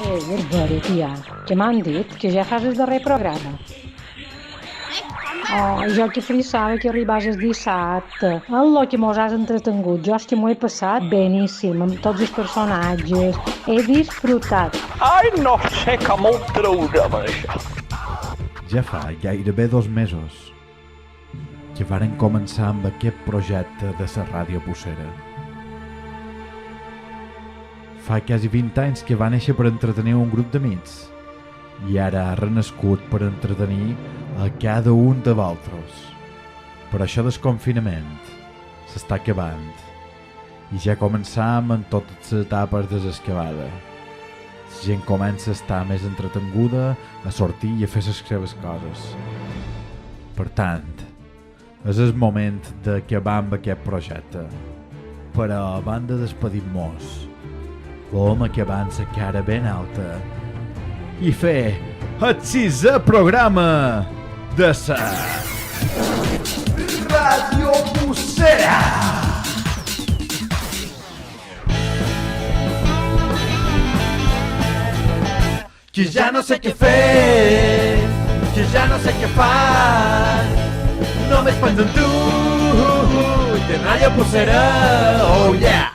És vera, tia, que m'han dit que ja fas el darrer programa. Oh, jo que frissava que arribàs el dissabte. El que mos has entretingut, jo és que m'ho he passat beníssim, amb tots els personatges. He disfrutat. Ai, no sé com ho treure, amb això. Ja fa gairebé 2 mesos que varen començar amb aquest projecte de la Ràdio Pucera. Fa quasi 20 anys que va néixer per entretenir un grup d'amics i ara ha renascut per entretenir a cada un de vosaltres. Per això del confinament s'està acabant i ja començam en totes les etapes de l'escavada. La gent comença a estar més entretenguda, a sortir i a fer les seves coses. Per tant, és el moment d'acabar amb aquest projecte. Però a banda de despedir-nos, volem acabar amb la cara ben alta i fer el 6è programa de la Ràdio Pucera. Que ja no sé què fer, que ja no sé què fas, només penso en tu i de Ràdio Pucera, oh yeah!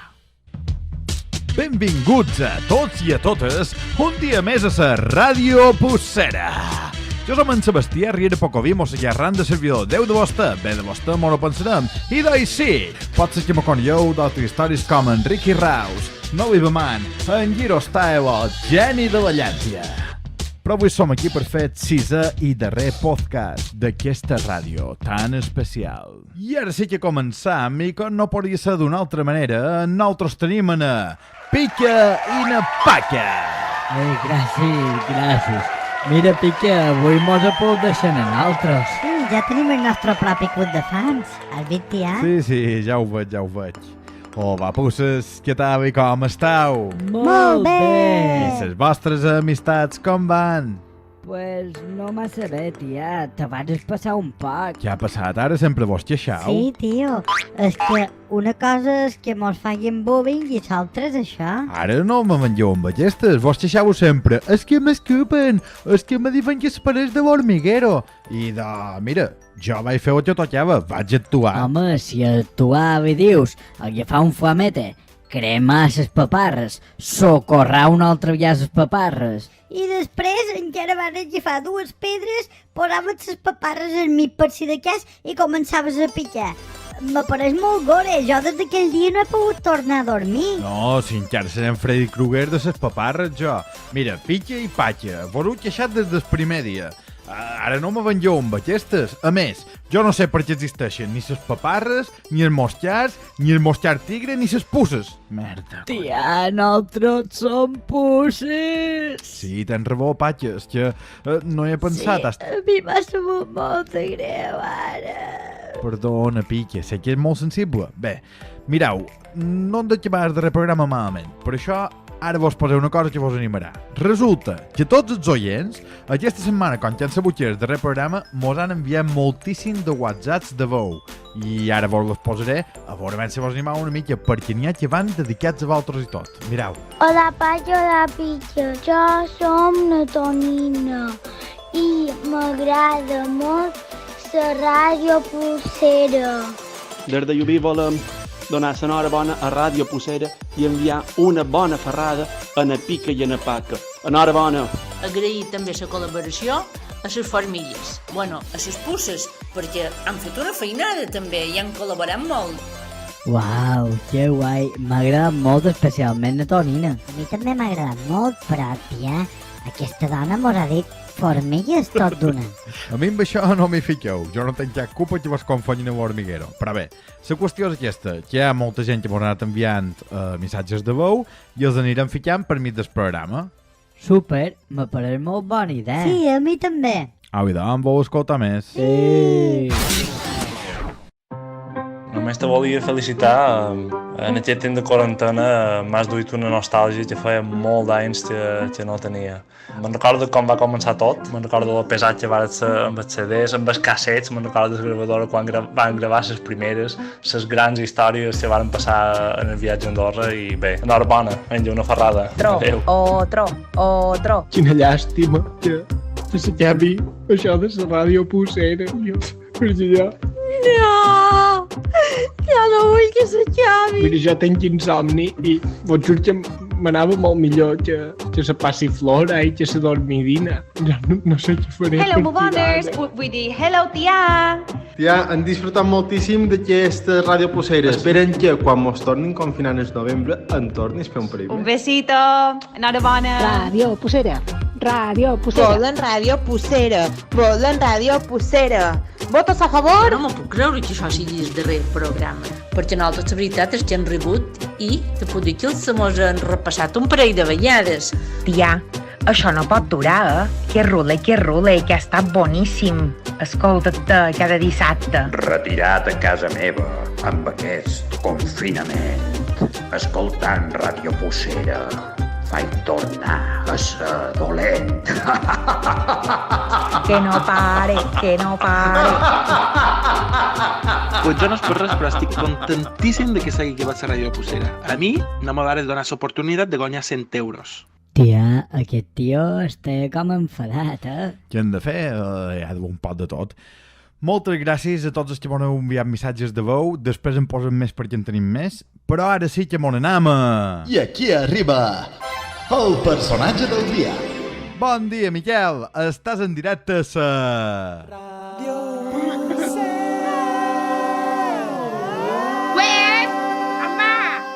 Benvinguts a tots i a totes un dia més a la Ràdio Pucera. Jo som en Sebastià Riera Pocoví, mos seguia arran de servidor. Déu de vostè, bé de vostè, m'ho pensarem. I doncs sí, pot ser que me conegueu d'altres històries com en Ricky Raus, Novi Baman, en Giro Staevo, Geni de la Llància. Però avui som aquí per fer el 6è i darrer podcast d'aquesta ràdio tan especial. I ara sí que començam, i com no podria ser d'una altra manera, nosaltres tenim a Pica i na Paca. Gràcies. Mira, Pica, avui mos aplaudeixen a nosaltres. Sí, ja tenim el nostre propi club de fans, el Big Tia. Sí, ja ho veig. Oh, va, pusses, què tal i com estàu? Molt bé. I les vostres amistats com van? Pues no massa bé, tia, te vas passar un poc. Què ha passat? Ara sempre vos queixau? Sí, tio, és que una cosa és que mos facin bullying i l'altra és això. Ara no me vengeu amb aquestes, vos queixau sempre. És que m'escupen, és que me diuen que es pareix de l'hormiguero. I mira, jo vaig fer el que tocava, vaig actuar. Home, si actuava i dius, agafar un flamete, cremar ses paparres, socorrar una altra vegada ses paparres. I després encara van agafar 2 pedres, posaven les paparres al mig per si de cas i començaves a picar. M'apareix molt gore, jo des d'aquell dia no he pogut tornar a dormir. No, si encara serem Freddy Krueger de ses paparres, jo. Mira, pica i patxa, vos heu queixat des del primer dia. Ara no me vengeu amb aquestes. A més, jo no sé per què existeixen ni ses paparres, ni els moscars, ni el moscar tigre, ni ses pusses. Merda. Tia, nosaltres som pusses. Sí, tens raó, patxa, és que no he pensat. Sí, a mi m'ha sabut molt de greu, ara. Perdona, pica, sé que és molt sensible. Bé, mireu, no hem d'acabar el darrer programa malament. Per això ara vos poseu una cosa que vos animarà. Resulta que tots els oients, aquesta setmana, quan ja han sabut que el darrer programa, mos han enviat moltíssim de whatsapps de veu. I ara vos les posaré, a veure si vos animau una mica, perquè n'hi ha que van dedicats a vosaltres i tot. Mireu. Hola, Patxa, hola, Pitxa. Jo som la Tonina i m'agrada molt la Ràdio Pucera. Des de Llubí volem donar l'enhorabona a Ràdio Pucera i enviar una bona ferrada a na Pica i a na Paca. Enhorabona! Agrair també la col·laboració a les formigues, a les pusses, perquè han fet una feinada també i han col·laborat molt. Uau, que guai, m'ha agradat molt, especialment la Tonina. A mi també m'ha agradat molt, però, tia, aquesta dona mos ha dit formigues tot d'una. A mi amb això no m'hi fiqueu. Jo no tenc cap culpa que vos confonyin amb l'hormiguero. Però bé, la qüestió és aquesta, que hi ha molta gent que m'ha anat enviant missatges de veu i els anirem ficant per mig del programa. Super, me pareix molt bona idea. Sí, a mi també. Au, i doncs, vau escoltar més. Sí. Només te volia felicitar. En aquest temps de quarantena m'has duit una nostàlgia que feia molt d'anys que no tenia. Me'n recordo com va començar tot, me'n recordo el pesat que va ser amb els CDs, amb els cassets, me'n recordo de la gravadora quan van gravar les primeres, les grans històries que van passar en el viatge a Andorra i bé, enhorabona, menja una ferrada. Otro. Quina llàstima que s'acabi això de la ràdio Pucera. Perquè jo... No! Ja no vull que s'acabi. Mira, jo tinc insomni i pot ser que m'anava molt millor que la passiflora i que la dormidina. Jo no sé què faré. Hello, buboners! Vull dir, hello, tia! Tia, han disfrutat moltíssim d'aquesta ràdio Pucera. Esperen que quan mos tornin confinant el novembre en tornis per un perill. Un besito! Enhorabona! Ràdio Pucera. Ràdio Pucera. Volen ràdio Pucera. Volen ràdio Pucera. Votos a favor? No m'ho puc creure que això sigui el darrer programa, perquè nosaltres la veritat és que hem rebut i te puc dir que els mos han repassat un parell de vegades. Tia, això no pot durar, Que rule, que ha estat boníssim. Escolta-te cada dissabte. Retirat a casa meva amb aquest confinament, escoltant Ràdio Pucera, vaig tornar a ser dolent. Que no pare. Pues jo no és per res, però estic contentíssim de que s'hagi acabat la ràdio Pucera. A mi no m'ha donar l'oportunitat de guanyar 100 euros. Tia, aquest tio està com enfadat, Què hem de fer? Hi ha un pot de tot. Moltes gràcies a tots els que m'han enviat missatges de veu. Després en posen més perquè en tenim més. Però ara sí que m'on anem a... I aquí arriba el personatge del dia. Bon dia, Miquel. Estàs en directe a sa... Ràdio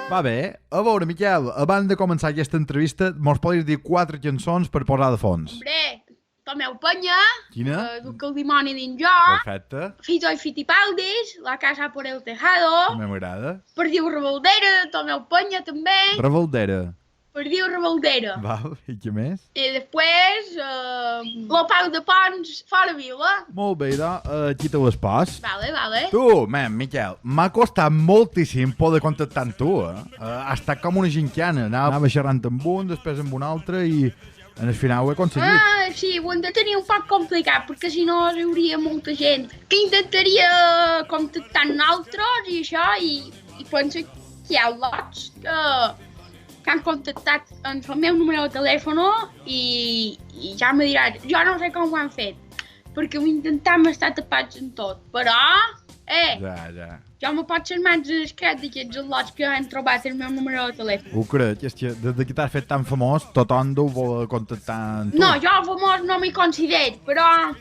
Va bé. A veure, Miquel, abans de començar aquesta entrevista, mos podries dir 4 cançons per posar de fons. Hombre, Tomeu Penya, Quina? Duc el dimoni dins jo, Perfecte. Fito i Fitipaldis, La casa por el tejado, També m'agrada. Perdiu Rebeldera, Tomeu Penya també, Rebeldera. Perdiu Rebeldera. Val, i què més? I després, Lo Pau de Pons, fora vila. Molt bé, aquí te les pas. Vale. Tu, Miquel, m'ha costat moltíssim poder contactar amb tu, Ha estat com una ginquiana. Anava xerrant amb un, després amb un altre i en el final ho he aconseguit. Sí, ho hem de tenir un poc complicat, perquè si no hi hauria molta gent que intentaria contactar amb nosaltres i això, i penso que hi ha lots que han contactat amb el meu número de telèfon i ja me diran, jo no sé com ho han fet, perquè ho intentam estar tapats en tot, però, Ja. jo me pots ser mans discret d'aquests lots que han trobat el meu número de telèfon. Ho crec, és que des que t'has fet tan famós, tothom deu voler contactar amb tu. No, jo famós no m'hi considero, però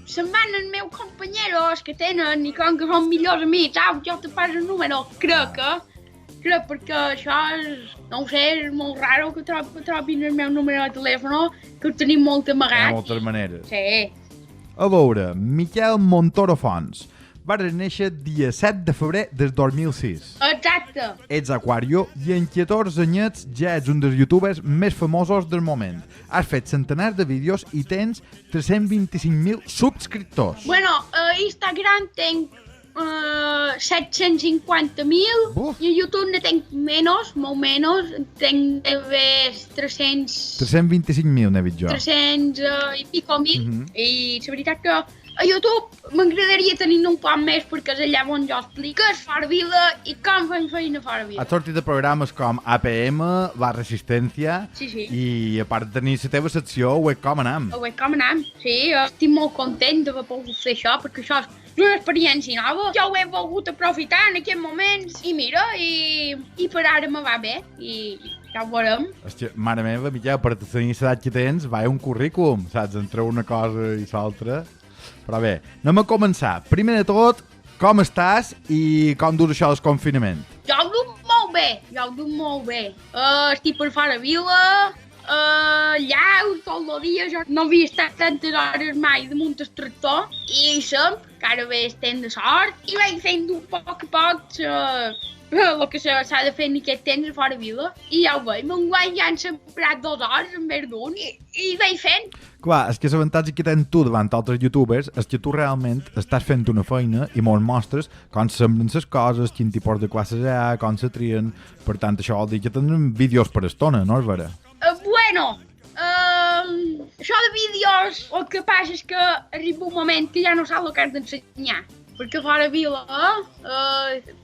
se'n van els meus companyeros que tenen i com que són millors amics, jo te passo el número, crec, perquè això és, no ho sé, és molt raro que trobin el meu número de telèfon, que ho tenim molt amagat. De moltes maneres. Sí. A veure, Miquel Montoro Fons. Va néixer dia 7 de febrer del 2006. Exacte. Ets Aquario i en 14 anyets ja ets un dels youtubers més famosos del moment. Has fet centenars de vídeos i tens 325.000 subscriptors. Bueno, a Instagram tenc 750.000 i a YouTube ne tenc molt menys, tenc 325.000 n'he vist jo. 300 i pico mil, i la veritat que a YouTube m'agradaria tenir un poc més perquè és allà on jo explico què és fora vila i com fem feina fora vila. Has sortit de programes com APM, La Resistència i a part de tenir la teva secció Web Com Anam. Sí, estic molt content d'haver pogut fer això perquè això és una experiència nova. Jo ho he volgut aprofitar en aquests moments i mira, i per ara me va bé i ja ho veurem. Hòstia, mare meva, Miquel, per tenir l'edat que tens, va un currículum, saps? Entre una cosa i l'altra. Però bé, anem a començar. Primer de tot, com estàs i com durs això del confinament? Jo ho duc molt bé. Estic per fora vila, llaus tot el dia. Jo no havia estat tantes hores mai damunt el tractor i sempre, encara bé estem de sort, i vaig fent un poc a poc el que s'ha de fer en aquest temps a fora vila. I ja ho veig, m'enguany ja han sembrat 2 hores en vez d'un i vaig fent. Clar, és que l'avantatge que tens tu davant altres youtubers és que tu realment estàs fent una feina i mos mostres com semblen les coses, quin tipus de classes hi ha, com se trien. Per tant, això vol dir que tenen vídeos per estona, no és vera? Bueno, això de vídeos, el que passa és que arriba un moment que ja no saps el que has d'ensenyar. Perquè fora vila,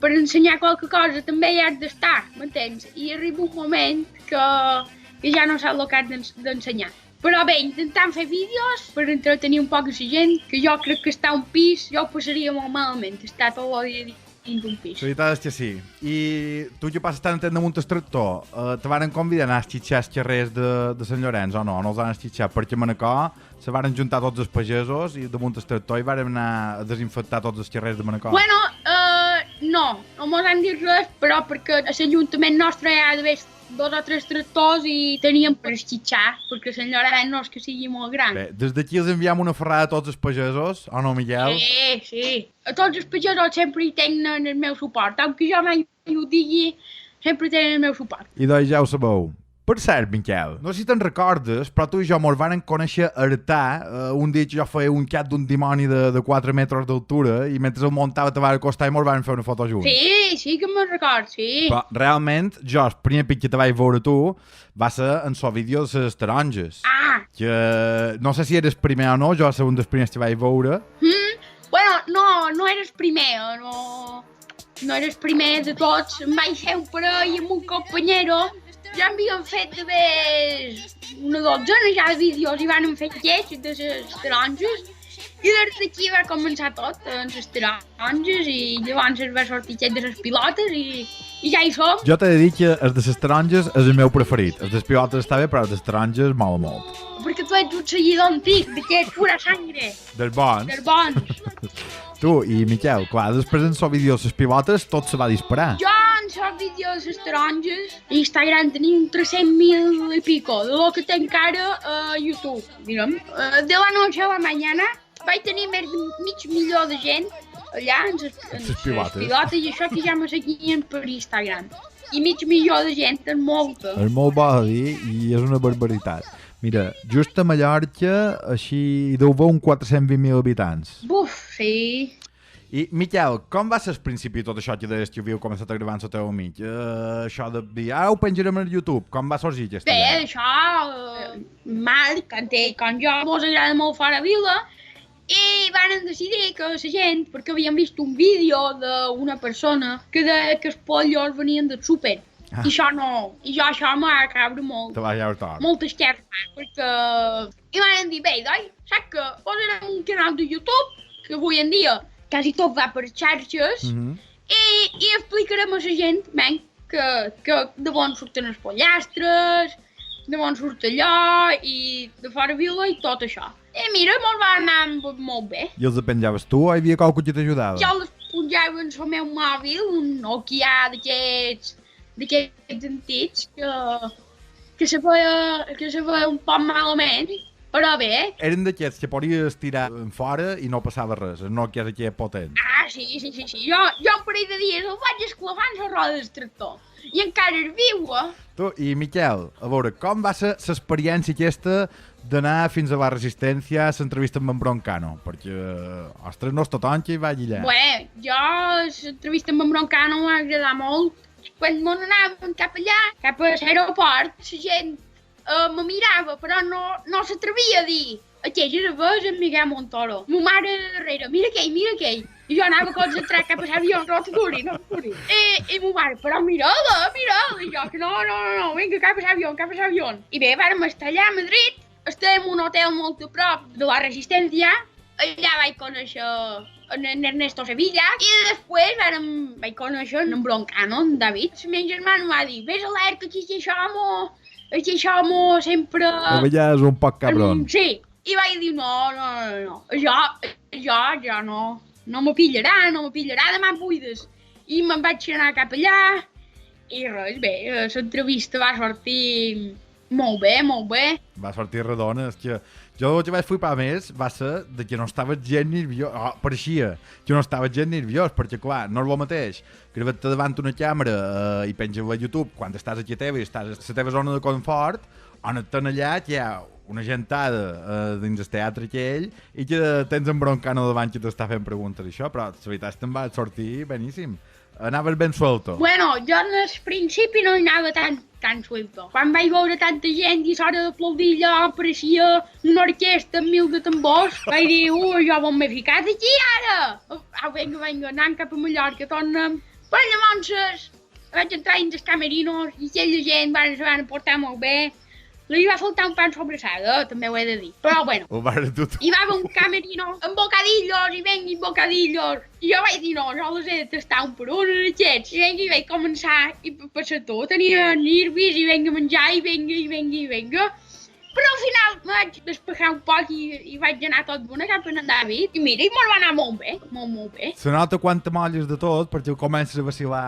per ensenyar qualque cosa també hi has d'estar, m'entens? I arriba un moment que ja no saps el que has d'ensenyar. Però bé, intentant fer vídeos per entretenir un poc a la gent, que jo crec que estar a un pis jo ho passaria molt malament, estar tot el dia dins d'un pis. La veritat és que sí. I tu que passes tant temps damunt el tractor, te varen convidar a anar a esquitxar els carrers de Sant Llorenç o no? No els han esquitxat? Perquè a Manacor se varen juntar tots els pagesos i damunt el tractor i varen anar a desinfectar tots els carrers de Manacor. Bueno, no mos han dit res, però perquè a l'Ajuntament nostre hi ha d'haver 2 o 3 tractors i teníem per esquitxar, perquè Sant Llorenç no és que sigui molt gran. Bé, des d'aquí els enviem una ferrada a tots els pagesos, o no, Miquel? Sí. A tots els pagesos sempre hi tenen el meu suport, aunque jo mai ho digui, sempre tenen el meu suport. I doncs ja ho sabeu. Per cert, Miquel, no sé si te'n recordes, però tu i jo mos varen conèixer a Artà, un dia que jo feia un cap d'un dimoni de 4 metres d'altura i mentre el muntava te va acostar i mos varen fer una foto junts. Sí que me'n record, sí. Però realment, jo, el primer pic que te vaig veure tu va ser en el vídeo de les taronges. Que no sé si eres primer o no, jo va ser un dels primers que vaig veure. Bueno, no eres primer, no eres primer de tots. Em vaig fer un parell amb un companyero. Ja havíem fet d'haver una dotzena ja de vídeos i van fer lleig de les taronges. I des d'aquí va començar tot, amb les taronges, i llavors es va sortir lleig de les pilotes i ja hi som. Jo t'he de dir que el de les taronges és el meu preferit. El de les pilotes està bé, però el de les taronges mola molt. Perquè tu ets un seguidor antic, d'aquest pura sangre. Dels bons. Dels bons. Tu i Miquel, clar, després en els vídeos de les pilotes tot se va disparar. Jo en els vídeos de les taronges a Instagram tenim 300.000 i pico, de lo que tenc ara a YouTube, direm. De la noche a la mañana vaig tenir més de mig milió de gent allà en les pilotes i això que ja me seguien per Instagram. I mig milió de gent és molta. És molt bo a dir i és una barbaritat. Mira, just a Mallorca, així deu haver uns 420.000 habitants. Buf, sí. I, Miquel, com va ser el principi de tot això que deies que havíeu començat a gravar amb el teu amic? Això de dir, ho penjarem al YouTube, com va sorgir aquesta idea? Bé, això, Marc, quan jo mos agrada molt fora vila, i van decidir que la gent, perquè havien vist un vídeo d'una persona que deia que els pollos venien del súper. I això no, i jo això m'ha cabre molt. Te va llevar tort. Molt esquerra, perquè... I van dir, bé, saps que posarem un canal de YouTube, que avui en dia quasi tot va per xarxes, i explicarem a la gent, que de bon surten els pollastres, de bon surt allò, i de fora vila i tot això. I mira, me'l va anar molt bé. I els penjaves tu o hi havia qualcú que t'ajudava? Jo els penjava en el meu mòbil, un Nokia d'aquests antics, que se veia un poc malament, però bé. Eren d'aquests que podies tirar en fora i no passava res, el Nokia és aquell potent. Sí. Jo un parell de dies el vaig esclavar en les rodes del tractor. I encara és viu, Tu, i Miquel, a veure, com va ser l'experiència aquesta d'anar fins a la Resistència a l'entrevista amb en Broncano? Perquè, ostres, no és tothom que hi va allà. Bé, jo l'entrevista amb en Broncano m'ha agradat molt. Quan m'anàvem cap allà, cap a l'aeroport, la gent me mirava, però no s'atrevia a dir aquella vegada en Miguel Montoro. Ma mare darrere, mira aquell. I jo anava concentrat cap a l'avió, no t'aturi. I ma mare, però mira'la. I jo, que no, vinga, cap a l'avió. I bé, vàrem estar allà a Madrid, estàvem en un hotel molt a prop de la Resistència, allà vaig conèixer en Ernesto Sevilla, i després vaig conèixer en Broncano, en David. El meu germà em va dir, ves alerta que això sempre... A vegades és un poc cabron. Sí, i vaig dir, no, jo no me pillarà demà buides. I me'n vaig anar cap allà, i res, bé, l'entrevista va sortir Molt bé, molt bé. Va sortir redona. És que jo el que vaig flipar més va ser de que no estava gens nerviós. Oh, pareixia que no estava gens nerviós, perquè, clar, no és el mateix gravar-te davant una càmera i penjar-la a YouTube quan estàs aquí a teva i estàs a la teva zona de confort, on et allà que hi ha una gentada dins el teatre aquell i que tens en broncano davant que t'està fent preguntes i això, però la veritat és que em va sortir beníssim. Anaves ben suelto. Bueno, jo en el principi no hi anava tan suelto. Quan vaig veure tanta gent i a l'hora d'aplaudir allò apareixia una orquestra amb 1000 de tambors, vaig dir, jo m'he ficat aquí ara! Vinga, anant cap a Mallorca, torna'm. Però llavors vaig entrar dins els camerinos i aquella gent se van portar molt bé. Li va faltar un pan sobrassada, també ho he de dir. Però bueno, hi va haver un camerino amb bocadillos i venguin bocadillos. I jo vaig dir, no, jo les he de tastar un per un en aquests. I vaig començar, i per ser tu, tenia nervis i venga a menjar i venga. Però al final me vaig despejar un poc i vaig anar tot bona cap a en David. I mira, i me'l va anar molt bé, molt bé. Se nota quan te molles de tot, perquè comences a vacilar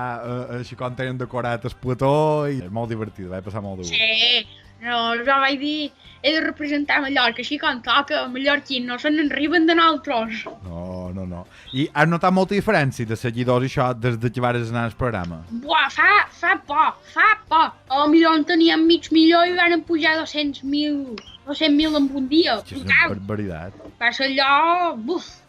així quan tenen decorat el plató i és molt divertit, vaig passar molt de gust. Sí. No, jo vaig dir, he de representar Mallorca, així quan toca, mallorquins no se n'enriben de nosaltres. No. I has notat molta diferència de seguidors i això des que vares anar al programa? Buah, fa por. Potser en teníem mig milió i van pujar 200.000 en un dia. És una barbaritat. Va ser allò,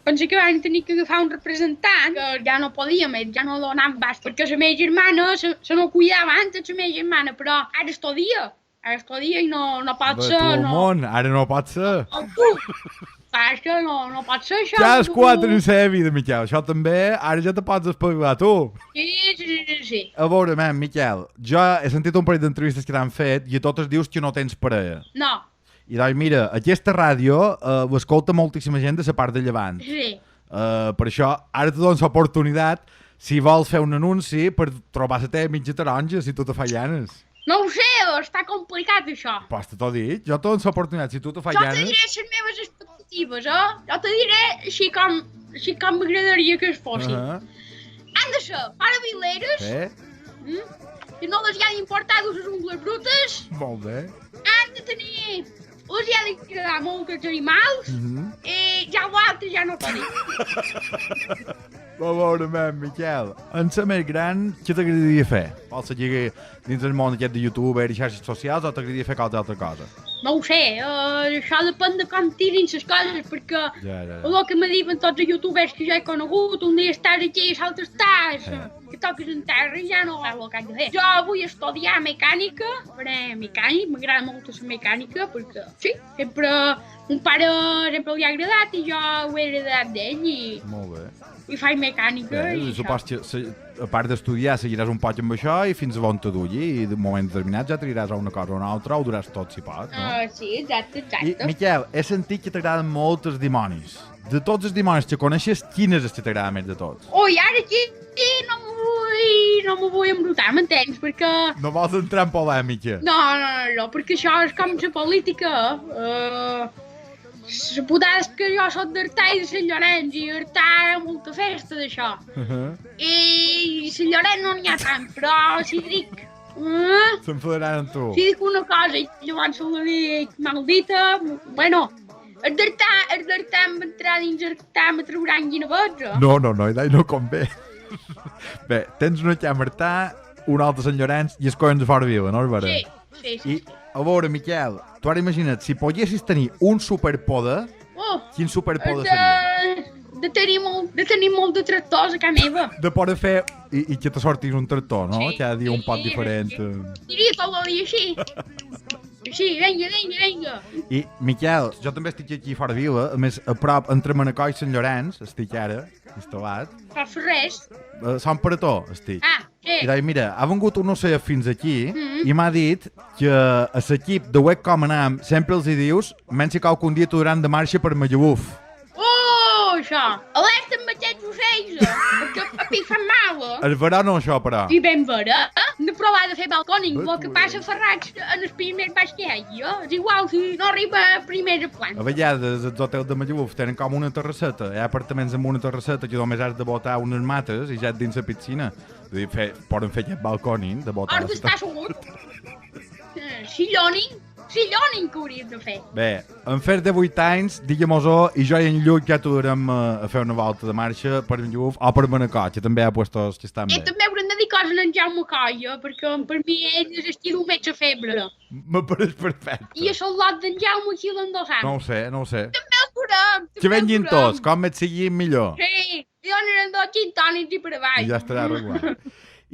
pensa que van tenir que agafar un representant, que ja no podíem, ja no donàvem bast, perquè la meva germana se no cuidava antes, la meva germana, però ara és tot dia. I no pot ser... Ara no pot ser. És que no pot ser això. Ja és 4 en la vida, Miquel. Això també, ara ja te pots espavilar, tu. Sí. A veure, Miquel, jo he sentit un parell d'entrevistes que t'han fet i a totes dius que no tens parella. No. I doncs, mira, aquesta ràdio l'escolta moltíssima gent de la part de Llevant. Sí. Per això, ara te dono l'oportunitat, si vols fer un anunci, per trobar la teva mitja taronja, si tu te fa llanes. No ho sé, està complicat això. Pues t'ho dic, jo te dono l'oportunitat, si tu te fa llanes... Jo te diré les meves expectatives, Jo te diré així com m'agradaria que es fossin. Han de ser paravileres, que no les hi han importat les ungles brutes. Molt bé. Han de tenir... Els hi ha d'agradar molt els animals i ja l'altre ja no t'ho dic. A veure, Miquel, en ser més gran, què t'agradaria fer? Vols seguir dins el món aquest de youtuber i xarxes socials o t'agradaria fer qualsevol altra cosa? No ho sé, això depèn de com tirin les coses, perquè el que me diuen tots els youtubers que jo he conegut, un dia estàs aquí i l'altre estàs, que toques en terra i ja no és el que haig de fer. Jo vull estudiar mecànica, faré mecànic, m'agrada molt la mecànica, perquè sí, sempre un pare sempre li ha agradat i jo ho he agradat d'ell i faig mecànica i això. Supos que a part d'estudiar seguiràs un poc amb això i fins a on te dugui i de moment determinat ja triaràs a una cosa o una altra o duràs tot si pot, no? Sí, exacte. I, Miquel, he sentit que t'agraden molt els dimonis. De tots els dimonis que coneixes, quin és el que t'agrada més de tots? Ui, ara aquí no m'ho vull embrutar, m'entens? Perquè... No vols entrar en polèmica? No, perquè això és com la política. La putada és que jo soc d'Artà i de Sant Llorenç i Artà hi ha molta festa d'això. I Sant Llorenç no n'hi ha tant, però si dic... S'enfadaran amb tu. Si dic una cosa i llavors se la dic maldita, bueno, els d'Artà em entrar dins Artà me trauran guinevets. No convé. Bé, tens una cama Artà, una altra Sant Llorenç i escollen de fora vila, no és vera? Sí. I, a veure, Miquel, tu ara imagina't, si poguessis tenir un superpoder, quin superpoder seria? De tenir molt de tractors a casa meva. De poder fer i que te sortis un tractor, no? Cada dia un poc diferent. Diria tot el dia així. Així, vinga. I, Miquel, jo també estic aquí fora vila, a més, a prop, entre Manacor i Sant Llorenç, estic ara, instal·lat. No fas res. Sant Parató, estic. Sí. I mira, ha vengut un ocell fins aquí i m'ha dit que a l'equip de Web Com Anam sempre els hi dius menys que qualcun dia t'hauran de marxa per Mallabuf. Això. Alerta amb aquests ocells, perquè a mi fan mal. És vera o no, això, però? I ben vera. Hem de provar de fer balcòning, el que passa ferrats en el primer baix que hi hagi. És igual si no arriba a primera planta. A vegades els hotels de Mallabuf tenen com una terrasseta. Hi ha apartaments amb una terrasseta que només has de botar unes mates i ja et dins la piscina. Poden fer aquest balcòning de botar... Has d'estar segut. Silloning. Si l'únic que hauries de fer. Bé, en fer de 8 anys, diguem-ho i jo i en Lluc ja t'aturem a fer una volta de marxa per en Lluf o per Manacor, que també hi ha puestos que estan bé. També haurem de dir coses en Jaume Colla, perquè per mi ell és estil un metge febre. Me pareix perfecte. I a soldat d'en Jaume aquí l'endossant. No ho sé. També el curem. Que venguin tots, com més siguin millor. Sí, i donarem 2 gintònics i per avall. I ja estarà arreglat.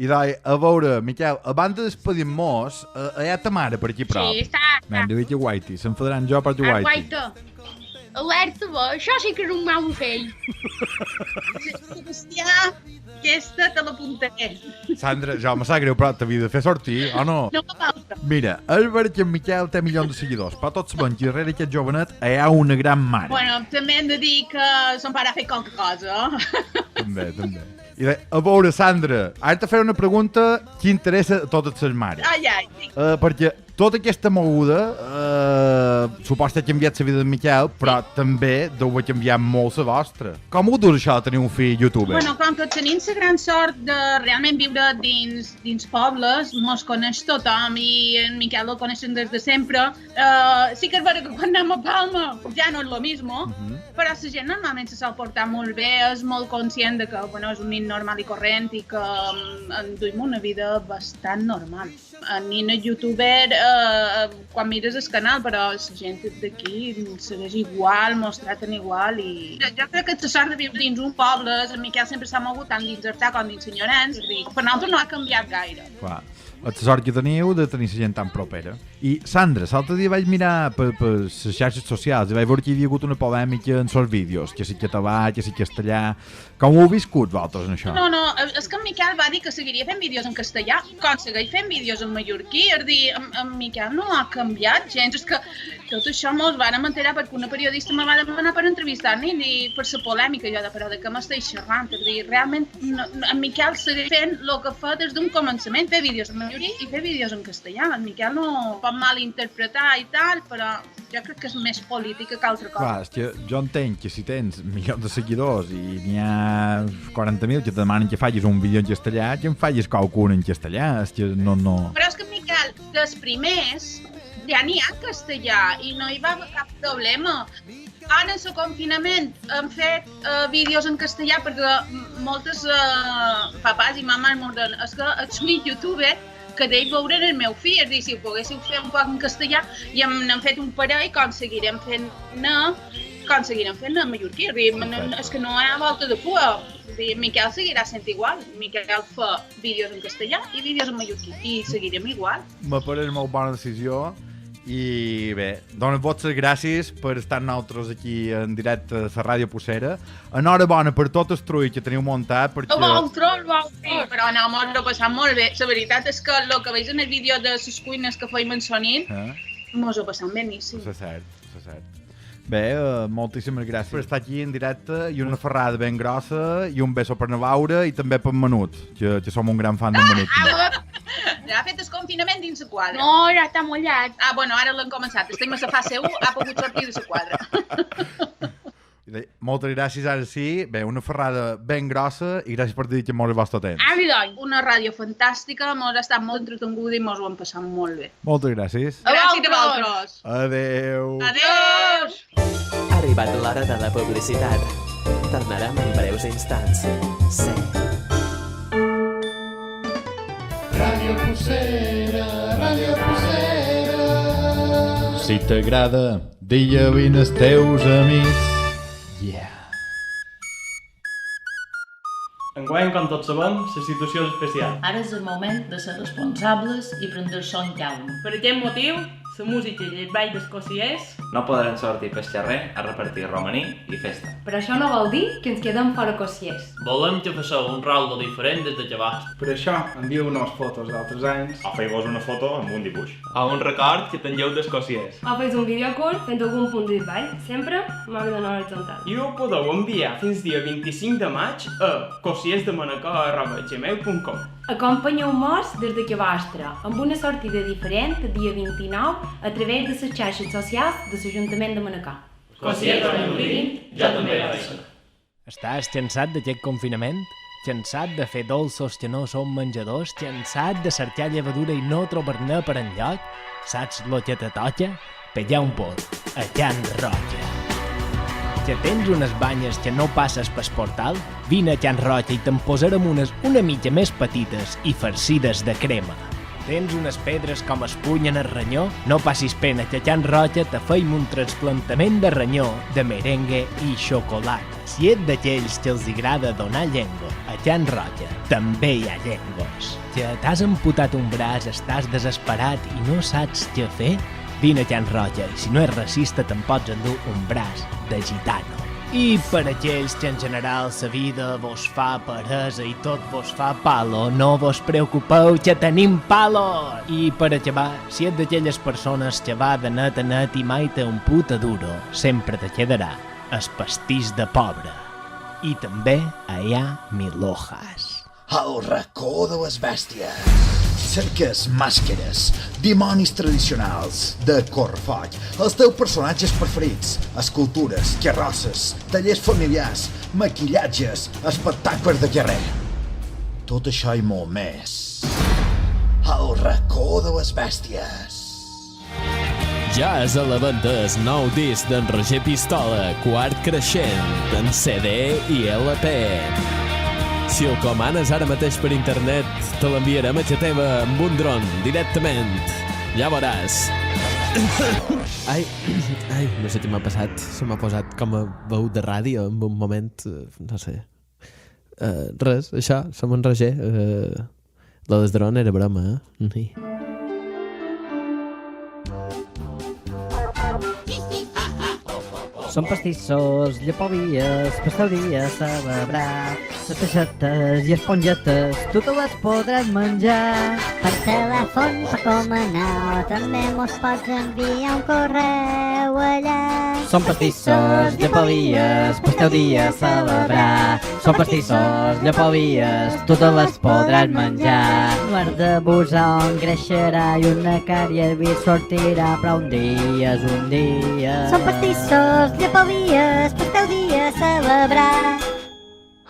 I doi, a veure, Miquel, abans de despedir-nos, hi ha ta mare per aquí prop. Sí, està. M'han de dir que guaiti, s'enfadaran jo per guaiti. Guaita. Alerta, va, això sí que és un mal ocell. Hòstia, aquesta te l'apuntaré. Sandra, ja me sap greu, però t'havia de fer sortir, o no? No fa falta. Mira, és veritat que en Miquel té milions de seguidors, però tots sabem que darrere aquest jovenet hi ha una gran mare. Bueno, també hem de dir que son pare ha fet qualque cosa. També. I a veure, Sandra, ara te faré una pregunta que interessa a totes les mares. Ai. Perquè tota aquesta moguda suposa que ha canviat la vida de Miquel, però també deu haver canviat molt la vostra. Com ho dus això de tenir un fill youtuber? Bueno, com que tenim la gran sort de realment viure dins pobles, mos coneix tothom i en Miquel el coneixen des de sempre. Sí que és vera que quan anem a Palma ja no és lo mismo, però la gent normalment se sol portar molt bé, és molt conscient de que bueno, és un nen normal i corrent i que duim una vida bastant normal. En nen és youtuber quan mires el canal, però la gent d'aquí segueix igual, mos traten igual i... Jo crec que la sort de viure dins un poble, el Miquel sempre s'ha mogut tant dins Artà com dins Senyorens, per nosaltres no ha canviat gaire. Clar. La sort que teniu de tenir la gent tan propera. I, Sandra, l'altre dia vaig mirar per les xarxes socials i vaig veure que hi havia hagut una polèmica en els vídeos, que si català, que si castellà... Com ho heu viscut, vosaltres, en això? No, és que en Miquel va dir que seguiria fent vídeos en castellà, com segueix fent vídeos en mallorquí, és dir, en Miquel no ha canviat gens, és que tot això mos vàrem enterar perquè una periodista me va demanar per entrevistar-ne i per la polèmica, jo de però de què m'estic xerrant, és dir, realment en Miquel segueix fent el que fa des d'un començament, fer vídeos en mallorquí i fer vídeos en castellà, en Miquel no pot malinterpretar i tal, però jo crec que és més política que altra cosa. Clar, és que jo entenc que si tens milions de seguidors i n'hi ha 40.000 que te demanen que facis un vídeo en castellà, que en facis qualcun en castellà, és que no... Però és que, Miquel, dels primers ja n'hi ha en castellà i no hi va haver cap problema. Ara, en el confinament, hem fet vídeos en castellà perquè moltes papàs i mames m'ho diuen és que ets un youtuber que d'ell veuran el meu fill, és a dir, si ho poguéssiu fer un poc en castellà i n'hem fet un parell com seguirem fent-ne en mallorquí, és que no hi ha volta de cua. Miquel seguirà sent igual, Miquel fa vídeos en castellà i vídeos en mallorquí i seguirem igual. Me pareix molt bona decisió i bé, dono-vos les gràcies per estar nosaltres aquí en directe a la Ràdio Pucera. Enhorabona per tot el trull que teniu muntat perquè... Sí, però no, mos l'ho passat molt bé. La veritat és que el que veig en el vídeo de les cuines que feim en Sonit, mos ho passam beníssim. És cert. Bé, moltíssimes gràcies per estar aquí en directe i una ferrada ben grossa i un beso per Navaura i també per Menut, que som un gran fan del Menut. Ja ha fet el confinament dins la quadra. No, ja està mullat. Bueno, ara l'hem començat. Estem a la fase 1, ha pogut sortir de la quadra. Moltes gràcies, ara sí. Bé, una ferrada ben grossa i gràcies per dir que molt el vostre temps. Una ràdio fantàstica, mos ha estat molt entretenguda i mos ho hem passat molt bé. Moltes gràcies. Gràcies a vosaltres. Adeu. Adéus. Ha arribat l'hora de la publicitat. Tornarem en breus instants. Sí. Ràdio Pucera, Ràdio Pucera. Si t'agrada, dia vine els teus amics. Enguany, com tots sabem, la situació és especial. Ara és el moment de ser responsables i prendre-s'ho en calma. Per aquest motiu, la música i els balls d'escociers no podran sortir pel carrer a repartir romaní i festa. Però això no vol dir que ens quedem fora cociers. Volem que fasseu un rol diferent des de llavors. Per això, envieu-nos fotos d'altres anys. O feu-vos una foto amb un dibuix. O un record que tingueu d'escociers. O fes un vídeo curt fent algun punt de ball, sempre amb ordre horitzontal. I ho podeu enviar fins dia 25 de maig a cociersdemanacor@gmail.com. Acompanyeu-nos des de casa vostra, amb una sortida diferent el dia 29 a través de les xarxes socials de l'Ajuntament de Manacor. Cociers on vivim, jo també hi soc. Estàs cansat d'aquest confinament? cansat de fer dolços que no són menjadors, cansat de cercar llevadura i no trobar-ne per enlloc, saps lo que te toca? Pegar un pot a Can Roja. Que tens unes banyes que no passes pel portal? Vine a Can Roja i te'n posarem unes una mica més petites i farcides de crema. Tens unes pedres com es puny en el ranyó? No passis pena, que a Can Roja te feim un trasplantament de ranyó, de merengue i xocolata. Si ets d'aquells que els agrada donar llengua, a Can Roja també hi ha llengües. Que t'has amputat un braç, estàs desesperat i no saps què fer? Vine a Can Roja i si no ets racista te'n pots endur un braç de gitano. I per aquells que en general la vida vos fa peresa i tot vos fa palo, no vos preocupeu que tenim palo! I per acabar, si ets d'aquelles persones que va de net a net i mai té un puta duro, sempre te quedarà el pastís de pobre. I també hi ha mil hojas. El racó de les bèsties. Cerques màscares, dimonis tradicionals de Correfoc, els teus personatges preferits, escultures, carrosses, tallers familiars, maquillatges, espectacles de carrer. Tot això i molt més. El racó de les bèsties. Ja és a la venda el nou disc d'en Roger Pistola, Quart Creixent, en CD i LP. Si el comanes ara mateix per internet, te l'enviarem a casa teva amb un dron, directament. Ja veuràs. Ai, no sé què m'ha passat. Se m'ha posat com a veu de ràdio en un moment, no sé. Res, això, som en Roger. La del dron era broma, eh? Són pastissos, llepovies, pastauries, celebrar, les peixetes i espongetes, tu te les podràs menjar. Per telèfon, per comanar, també mos pots enviar un correu allà. Són pastissos, llepovies, pastauries, celebrar, són pastissos, llepovies, tu te les podràs menjar. L'arrebossar engreixarà i una cària vi sortirà, però un dia és un dia. Són pastissos, llepovies, pastauries, celebrar.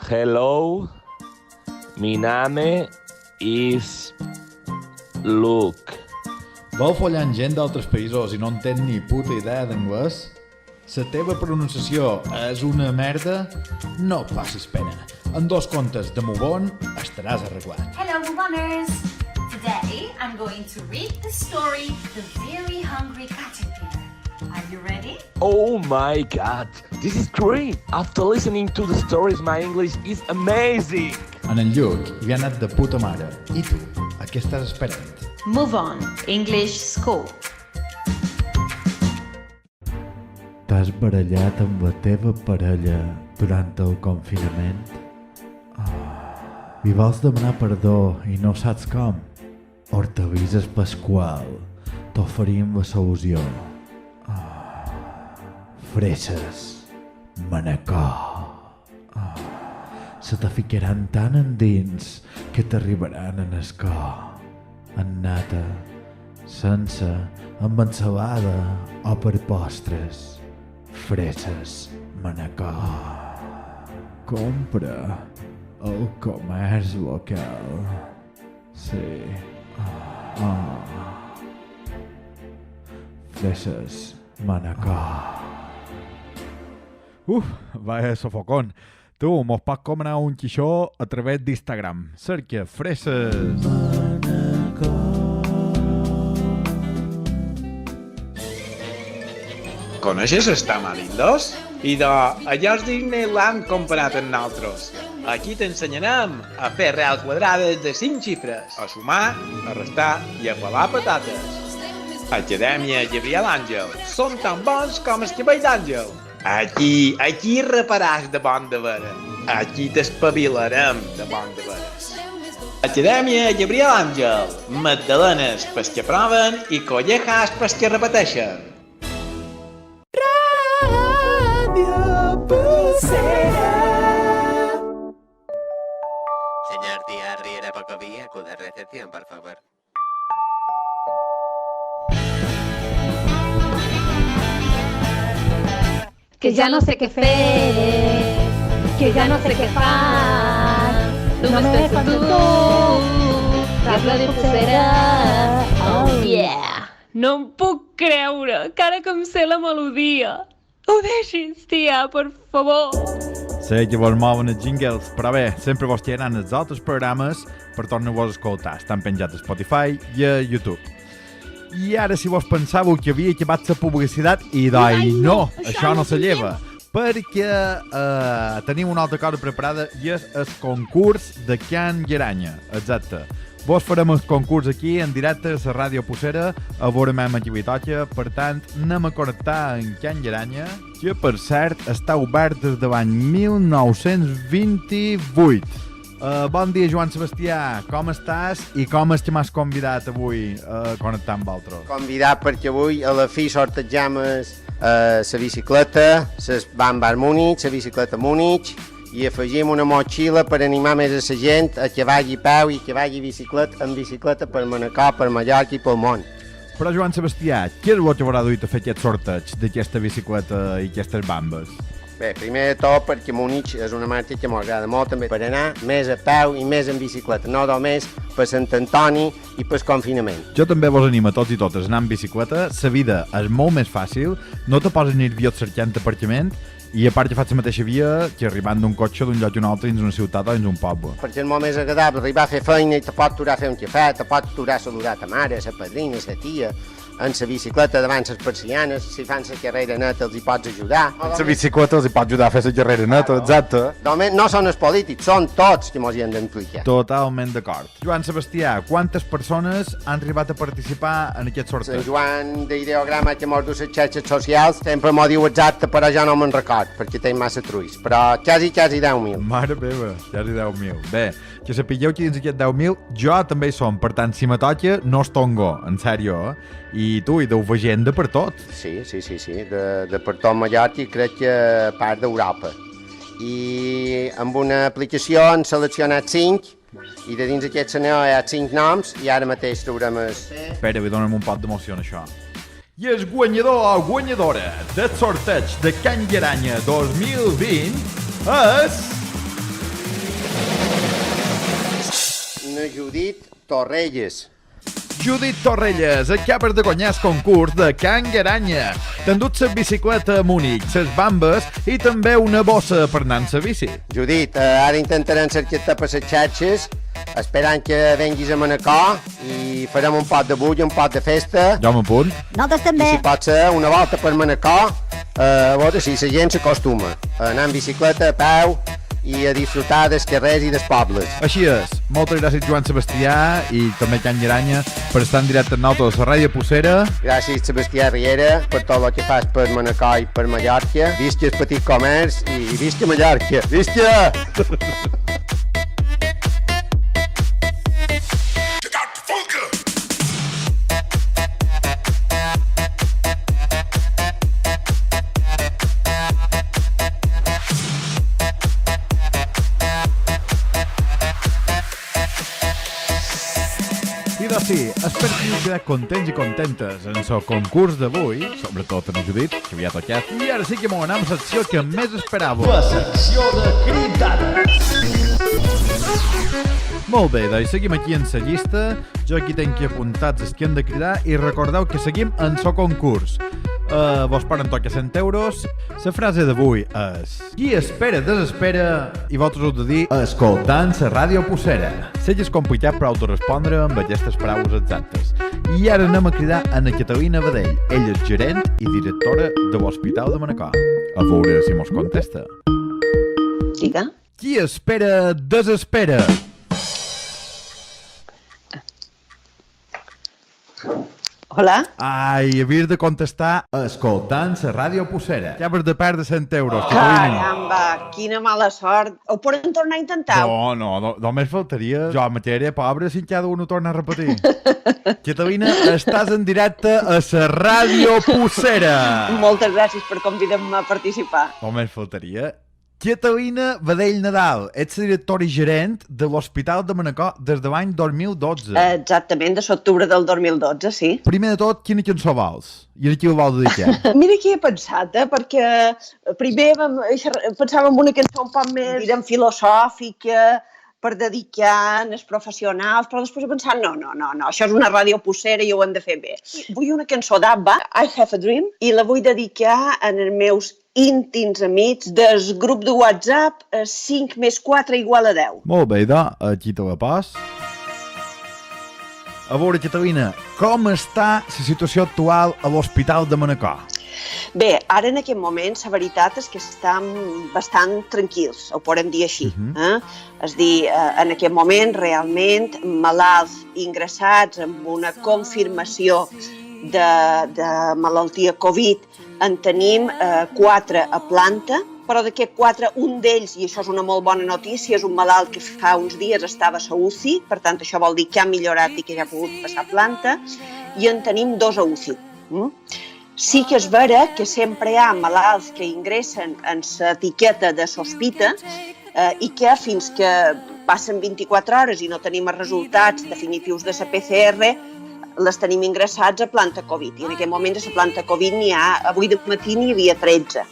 Hello, mi name is Luke. Vol follar amb gent d'altres països i no entén ni puta idea d'anglès? La teva pronunciació és una merda? No passis pena. En 2 contes de Mubon estaràs arreglat. Hello, Muboners! Today I'm going to read the story The Very Hungry Caterpillar. Are you ready? Oh my god, this is great! After listening to the stories, my English is amazing! En el Lluc hi ha anat de puta mare. I tu, a què estàs esperant? Move on, English School. T'has barallat amb la teva parella durant el confinament? Li vols demanar perdó i no saps com? Hortalisses Pasqual, t'oferim la solució. Fresses, manacor. Se te ficaran tan endins que t'arribaran en el cor. En nata, sense, amb ensalada o per postres. Fresses, manacor. Compra al comerç local. Sí. Fresses, manacor. Vaya sofocón. Tu, mos pots comprar un quixó a través d'Instagram. Cerca Fresses. Coneixes els tamarindos? I allò és Disneyland comparat amb nosaltres. Aquí t'ensenyarem a fer reals quadrades de 5 xifres, a sumar, a restar i a clavar patates. Acadèmia Gabriel Àngel. Són tan bons com els cabells d'àngel. Aquí reparàs de bon de vera. Aquí t'espavilarem de bon de veres. Acadèmia Gabriel Àngel. Magdalenes pels que proven i collejas pels que repeteixen. Señor Díaz Riera Pacovía, acude a recepción, por favor. Que ja no sé què fer, que ja no sé què fas. només falta tu, Ràdio Pulsera, oh yeah. No em puc creure, encara que em sé la melodia. Ho deixis, tia, per favor. Sé que vos mouen els jingles, però bé, sempre vos tiraran els altres programes per tornar-vos a escoltar. Estan penjats a Spotify i a YouTube. I ara, si vos pensàveu que havia acabat la publicitat, i no, això no se lleva, perquè tenim una altra cosa preparada i és el concurs de Can Llaranya. Exacte. Vos farem el concurs aquí en directe a la Ràdio Pulsera, a veure mem aquí Vitocha. Per tant, anem a connectar en Can Llaranya, que per cert està obert des de l'any 1928. Bon dia, Joan Sebastià, com estàs i com és que m'has convidat avui a connectar amb vosaltres? Convidat perquè avui a la fi sortegem la bicicleta, les Bambas Múnich, la bicicleta Múnich, i afegim una motxilla per animar més a la gent a que vagi a peu i que vagi en bicicleta per Manacor, per Mallorca i pel món. Però, Joan Sebastià, què és el que haurà duit a fer aquest sorteig d'aquesta bicicleta i aquestes bambes? Bé, primer de tot perquè Múnich és una marca que m'agrada molt també per anar més a peu i més en bicicleta, no només per Sant Antoni i pel confinament. Jo també vos animo a tots i totes a anar en bicicleta, la vida és molt més fàcil, no te poses nerviós cercant aparcament, i a part que faig la mateixa via que arribant d'un cotxe d'un lloc a un altre dins una ciutat o dins un poble. Perquè és molt més agradable arribar a fer feina i te pot aturar a fer un cafè, te pot aturar a saludar ta mare, la padrina, la tia, en la bicicleta davant les persianes, si fan la carrera neta els hi pots ajudar. En la bicicleta els hi pot ajudar a fer la carrera neta, exacte. No són els polítics, són tots que mos hi han d'implicar. Totalment d'acord. Joan Sebastià, quantes persones han arribat a participar en aquest sorteig? El Joan d'Ideograma que mos du les xarxes socials sempre m'ho diu exacte, però jo no me'n record, perquè tinc massa truis, però quasi 10.000. Mare meva, quasi 10.000. Bé, que sapigueu que dins aquest 10.000 jo també hi som, per tant, si me toca, no es tongo, en sèrio, I tu, i deu fer gent de per tot. Sí, de per tot Mallorca i crec que part d'Europa. I amb una aplicació han seleccionat 5 i de dins aquest senyor hi ha 5 noms i ara mateix traurem Espera, dona'm un pot d'emoció en això. I el guanyador o guanyadora del sorteig de Can Llaranya 2020 és... Judit Torrelles. Judit Torrelles, acabes de guanyar el concurs de Can Llaranya. T'han dut la bicicleta a Múnich, les bambes i també una bossa per anar amb la bici. Judit, ara intentarem cercar-te per les xarxes, esperant que venguis a Manacor i farem un pot de bull, un pot de festa. Jo m'apunt. Nosaltres també. I si pot ser una volta per Manacor, a veure si la gent s'acostuma a anar en bicicleta, a peu i a disfrutar dels carrers i dels pobles. Així és. Moltes gràcies, Joan Sebastià, i també Can Llaranya, per estar en directe amb nosaltres a la Ràdio Pulsera. Gràcies, Sebastià Riera, per tot el que fas per Manacor i per Mallorca. Visca el petit comerç i visca Mallorca. Visca! Sí, espero que heu quedat contents i contentes en el concurs d'avui, sobretot en el Judit, que havia tocat. I ara sí que m'ho anem a la secció que més esperàveu. La secció de cridades. Molt bé, doncs seguim aquí en la llista. Jo aquí tenc que apuntats els que hem de cridar i recordeu que seguim en el concurs. Vos poden tocar 100 euros. La frase d'avui és: qui espera, desespera, i vosaltres heu de dir escoltant la Ràdio Pulsera. Sé que és complicat però heu de respondre amb aquestes paraules exactes. I ara anem a cridar a na Catalina Badell. Ella és gerent i directora de l'Hospital de Manacor. A veure si mos contesta. Diga. Qui espera, desespera. Hola? Ai, havies de contestar escoltant la Ràdio Pulsera. Ja has de perdre 100 euros. Caramba, quina mala sort. Ho poden tornar a intentar? No, només faltaria. Jo matèria pobre si cada un ho torna a repetir. Catalina, estàs en directe a la Ràdio Pulsera. Moltes gràcies per convidar-me a participar. Només faltaria. Catalina Badell Nadal, ets directora i gerent de l'Hospital de Manacor des de l'any 2012. Exactament, de l'octubre del 2012, sí. Primer de tot, quina cançó vols? I a qui ho vols dedicar? Mira què he pensat, perquè primer pensava en una cançó un poc més filosòfica, per dedicar als professionals, però després he pensat, no, això és una ràdio possera i ho hem de fer bé. Vull una cançó d'Abba, I Have a Dream, i la vull dedicar als meus íntims amics del grup de WhatsApp 5 més 4 igual a 10. Molt bé, aquí te la pas. A veure, Catalina, com està la situació actual a l'Hospital de Manacor? Bé, ara en aquest moment la veritat és que estem bastant tranquils, ho podem dir així. És dir, en aquest moment realment malalts ingressats amb una confirmació de malaltia Covid en tenim 4 a planta, però d'aquests 4, un d'ells, i això és una molt bona notícia, és un malalt que fa uns dies estava a UCI, per tant això vol dir que ha millorat i que ja ha pogut passar a planta, i en tenim 2 a UCI. Sí que és vera que sempre hi ha malalts que ingressen en l'etiqueta de sospita i que fins que passen 24 hores i no tenim els resultats definitius de la PCR, les tenim ingressats a planta Covid. I en aquest moment a la planta Covid n'hi ha, avui de matí n'hi havia 13.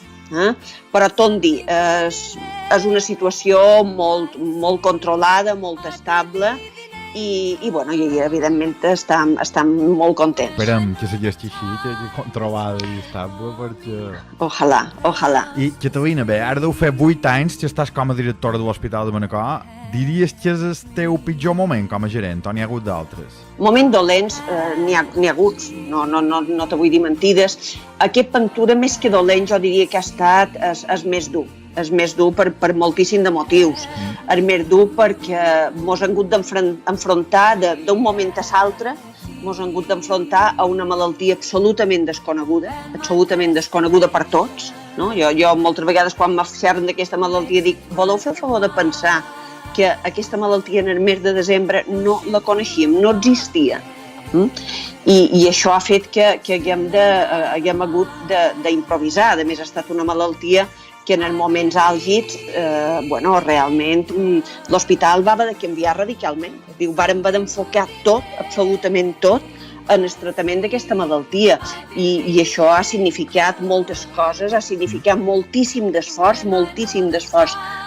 Però tot dir, és una situació molt controlada, molt estable, i evidentment estem molt contents. Esperem que segueixi així, que controlada i estable, perquè... Ojalà. I, Catalina, bé, ara deu fer 8 anys que estàs com a directora de l'Hospital de Manacor. Diries que és el teu pitjor moment com a gerent, o n'hi ha hagut d'altres? Moments dolents n'hi ha hagut, no te vull dir mentides. Aquest Ventura, més que dolent, jo diria que ha estat el més dur. És més dur per moltíssim de motius. És més dur perquè mos hem hagut d'enfrontar d'un moment a l'altre, mos hem hagut d'enfrontar a una malaltia absolutament desconeguda per tots. Jo moltes vegades quan m'afixaren d'aquesta malaltia dic, voleu fer el favor de pensar que aquesta malaltia en el mes de desembre no la coneixíem, no existia. I això ha fet que haguem hagut d'improvisar. A més, ha estat una malaltia que en els moments àlgids, realment, l'hospital va haver de canviar radicalment. Vàrem haver d'enfocar tot, absolutament tot, en el tractament d'aquesta malaltia. I això ha significat moltes coses, ha significat moltíssim d'esforç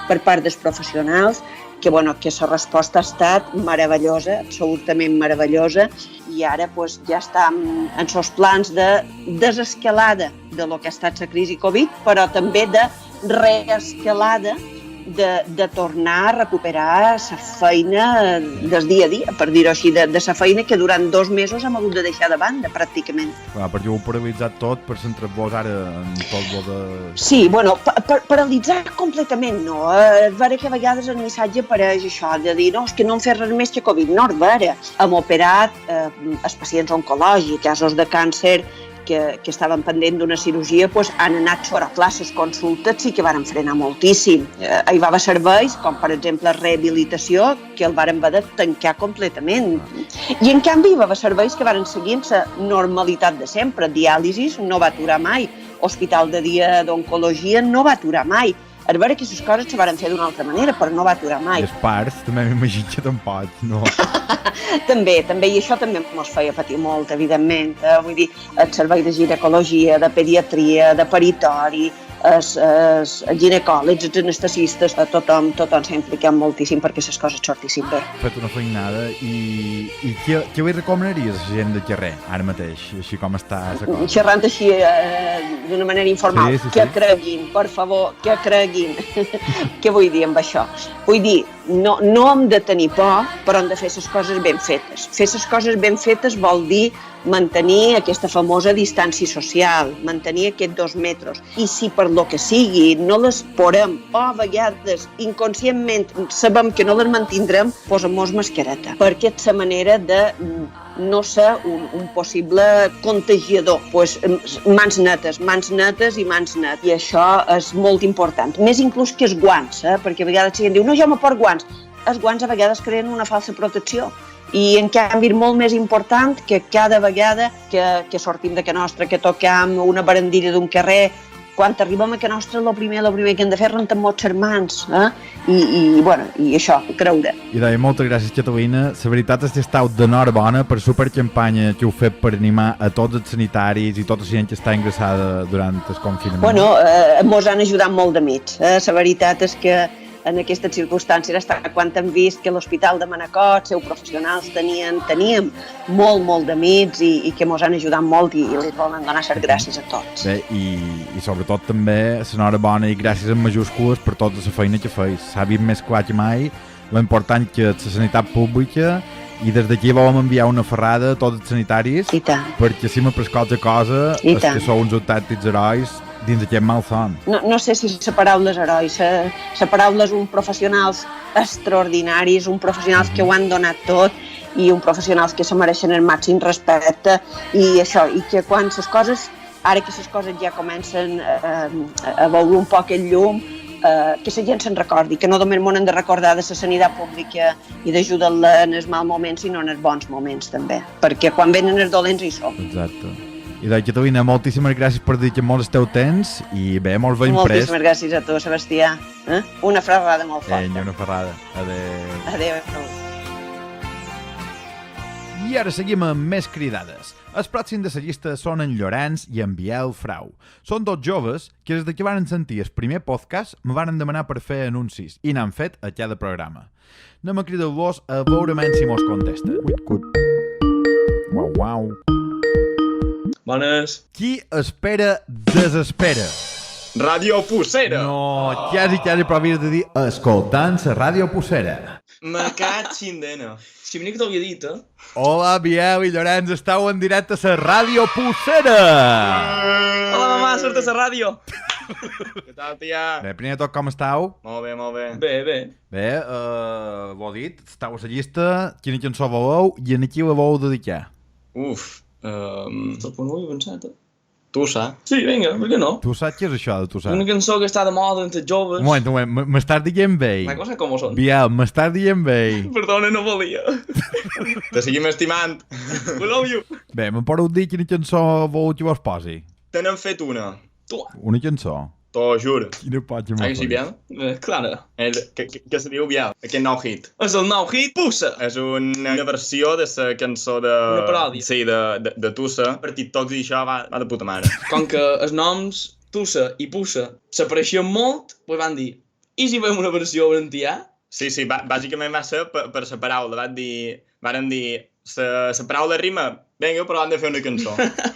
per part dels professionals, que la resposta ha estat meravellosa, absolutament meravellosa, i ara ja estem en els plans de desescalada de lo que ha estat la crisi Covid, però també de reescalada de tornar a recuperar la feina del dia a dia, per dir-ho així, de la feina que durant 2 mesos hem hagut de deixar de banda, pràcticament. Clar, perquè ho heu paralitzat tot per centrar-vos ara en tot lo de... Sí, paralitzar completament no. És vera que a vegades el missatge apareix això, de dir, no, és que no hem fet res més que Covid. No, és vera. Hem operat els pacients oncològics, casos de càncer, que estaven pendent d'una cirurgia, han anat fora. Clar, les consultes sí que varen frenar moltíssim. Hi va haver serveis, com per exemple rehabilitació, que el varen haver de tancar completament. I en canvi hi va haver serveis que varen seguir la normalitat de sempre. Diàlisis no va aturar mai. Hospital de dia d'oncologia no va aturar mai. És vera que les coses se van fer d'una altra manera, però no va aturar mai. I els parts també m'imagino que tampoc, no? També, i això també ens feia patir molt, evidentment. Vull dir, el servei de ginecologia, de pediatria, de peritori, els ginecòlegs, els anestesistes, tothom s'ha implicat moltíssim perquè les coses sortissin bé. He fet una feinada i què li recomanaries a la gent de carrer, ara mateix, així com està la cosa? Xerrant així d'una manera informal, sí. Que creguin, per favor, que creguin. Què vull dir amb això? Vull dir, no hem de tenir por, però hem de fer les coses ben fetes. Fer les coses ben fetes vol dir mantenir aquesta famosa distància social, mantenir aquests 2 metres. I si per lo que sigui no les podem, o a vegades inconscientment sabem que no les mantindrem, posem-nos mascareta, perquè és la manera de no ser un possible contagiador. Mans netes i mans netes. I això és molt important. Més inclús que els guants, perquè a vegades la gent diu, no, jo me porto guants. Els guants a vegades creen una falsa protecció. I en canvi és molt més important que cada vegada que sortim de casa nostra, que toquem una barandilla d'un carrer, quan arribem a casa nostra el primer que hem de fer és rentar-nos les mans. I això, creure. I deia, moltes gràcies, Catalina. La veritat és que esteu d'enhorabona per supercampanya que heu fet per animar a tots els sanitaris i tota la gent que està ingressada durant el confinament. Mos han ajudat molt d'amics. La veritat és que en aquestes circumstàncies, hasta quan hem vist que l'Hospital de Manacor, els seus professionals teníem molt d'amics i que ens han ajudat molt i li volen donar les gràcies a tots. Bé, i sobretot també l'enhorabona i gràcies en majúscules per tota la feina que feis. S'ha vist més clar que mai l'important que és la sanitat pública i des d'aquí volem enviar una ferrada a tots els sanitaris perquè si m'ha pres qualsevol cosa és que sou uns autèntics herois dins d'aquest malson. No sé si la paraula és herois, la paraula és uns professionals extraordinaris, uns professionals que ho han donat tot i uns professionals que se mereixen el màxim respecte i això, i que quan les coses, ara que les coses ja comencen a veure un poc el llum, que la gent se'n recordi, que no només m'ho han de recordar de la sanitat pública i d'ajudar-la en els mals moments, sinó en els bons moments també, perquè quan venen els dolents hi som. Exacte. I doncs, Catalina, moltíssimes gràcies per dedicar-nos el teu temps i bé, molt ben pres. Moltíssimes gràcies a tu, Sebastià. Una ferrada molt forta. Una ferrada. Adéu. Adéu. I ara seguim amb més cridades. Els pròxims de la llista són en Llorenç i en Biel Frau. Són dos joves que des que van sentir el primer podcast me van demanar per fer anuncis i n'han fet a cada programa. Anem a cridar-los a veure si mos contesten. Uau. Bones. Qui espera, desespera. Ràdio Pucera. No, quasi, però havies de dir escoltant la Ràdio Pucera. Me caig xindena. Si venia que t'ho havia dit, Hola, Biel i Llorenç, estàu en directe a la Ràdio Pucera. Hola, mamà, surt a la ràdio. Què tal, tia? Bé, primer de tot, com estàu? Molt bé. Bé. Bé, ho he dit, estàu a la llista, quina cançó voleu i en qui la voleu dedicar? Però no ho havia pensat, Tussa? Sí, vinga, per què no? Tu saps què és això de Tussa? Una cançó que està de moda entre joves. Un moment, m'estàs dient bé. Una cosa com ho són. Biel, m'estàs dient bé. Perdona, no volia. Te seguim estimant. We love you. Bé, me'n podeu dir quina cançó voleu que vos posi? Te n'hem fet una. Tu. Una cançó? T'ho juro. Quina potxa m'ho sí, Biel? Clara. Què se diu, Biel? Aquest nou hit. És el nou hit Pussa. És una versió de la cançó de... Una paròdia. Sí, de Tussa. Per TikToks i això va de puta mare. Com que els noms Tussa i Pussa s'apareixien molt, pues van dir, i si fem una versió valencià? Sí, bàsicament va ser per la paraula. Varen dir, la paraula rima, vinga, però han de fer una cançó.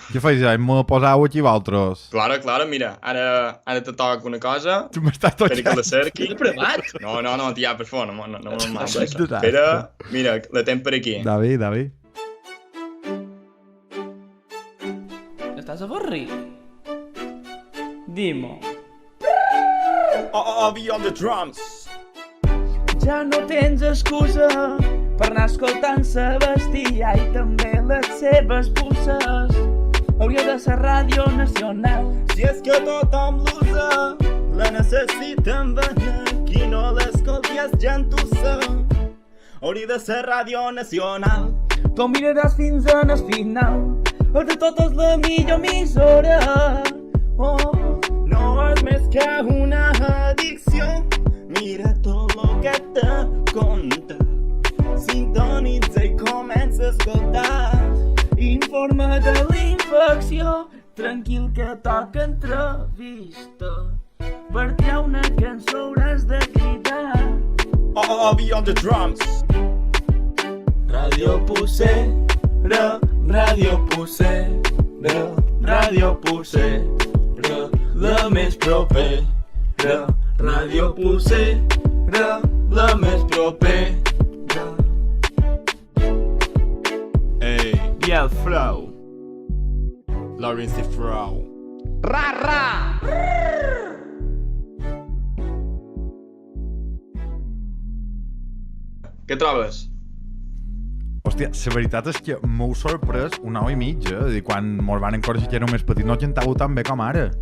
Què feis, ja? M'ho posau aquí vosaltres. Claro, mira, ara te toca una cosa. Tu m'estàs tocant. Espera que la cerqui. T'he preparat? No, tia, per favor, no espera, mira, la tenc per aquí. David. Estàs avorrit? Dimo. Obi on the drums. Ja no tens excusa per anar escoltant Sebastià i també les seves pusses. Hauria de ser Ràdio Nacional. Si és que tothom l'usa, la necessiten venir. Qui no l'escolti és gentussa. Hauria de ser Ràdio Nacional. Tu miraràs fins en el final. El de tot és la millor emissora. No és més que una addicció. Mira tot lo que te conta. Sintonitza i comença a escoltar. Informe de l'infecció. Tranquil que toca entrevista. Per treure una cançó hauràs de cridar. Obi on the drums. Ràdio Pucera, Ràdio Pucera, Ràdio Pucera, la més propera. Ràdio Pucera, la més propera. Hey, Biel Frau. Lawrence Frau. Ra! Què trobes? Hòstia, la veritat és que m'heu sorprès una hora i mitja. Quan mos van conèixer que era més petit no cantàveu tan bé com ara.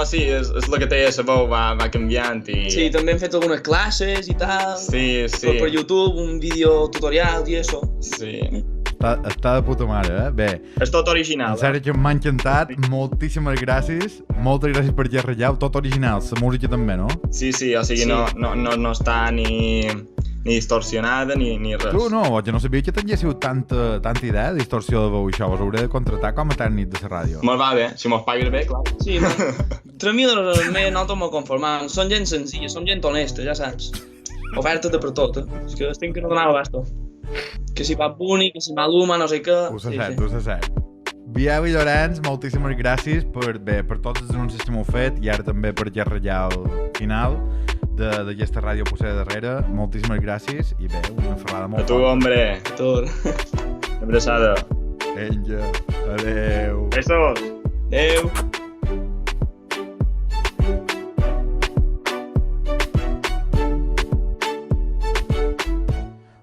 Sí, és la que té la veu va canviant i... Sí, també hem fet algunes classes i tal. Sí. Per YouTube, un vídeo tutorial i això. Sí. Està de puta mare, Bé. És tot original. En sèrio que m'ha encantat. Moltíssimes gràcies. Moltes gràcies per xerrar. Tot original. La música també, no? Sí, o sigui, no està ni ni distorsionada ni res. Tu no, jo no sabia que tinguéssiu tanta idea de distorsió de veu, això vos hauré de contractar com a tècnic de la ràdio. Molt va bé, si mos paguen bé, clar. Sí, nosaltres me conformem. Som gent senzilla, som gent honesta, ja saps. Oferta de per tot, És que estem que no donava basto. Que si va Buni, que si Maluma, no sé què... Ho sé cert. Biel i Llorenç, moltíssimes gràcies per tots els anuncis que m'heu fet i ara també per gerrellar el final d'aquesta ràdio Pucera darrere. Moltíssimes gràcies i bé, una ferrada molt forta. A tu, hombre. A tu. Abraçada. Vinga, adeu. Besos. Adeu.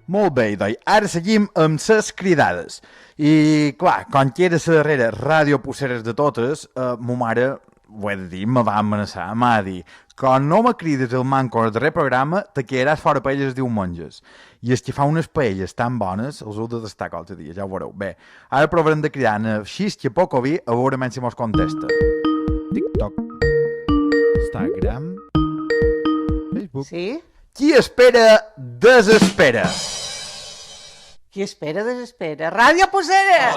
Molt bé, doncs ara seguim amb les cridades. I, clar, com que era la darrera ràdio Puceres de totes, ma mare, ho he de dir, me va amenaçar, m'ha dit, quan no me crides el manco al darrer programa, te quedaràs fora paelles diumenges. I és que fa unes paelles tan bones, els heu de destacar l'altre dia, ja ho veureu. Bé, ara provarem de cridar a Xistia Pocoví a veure si mos contesta. TikTok, Instagram, Facebook... Sí? Qui espera, desespera. Qui espera, desespera. Ràdio Pucera!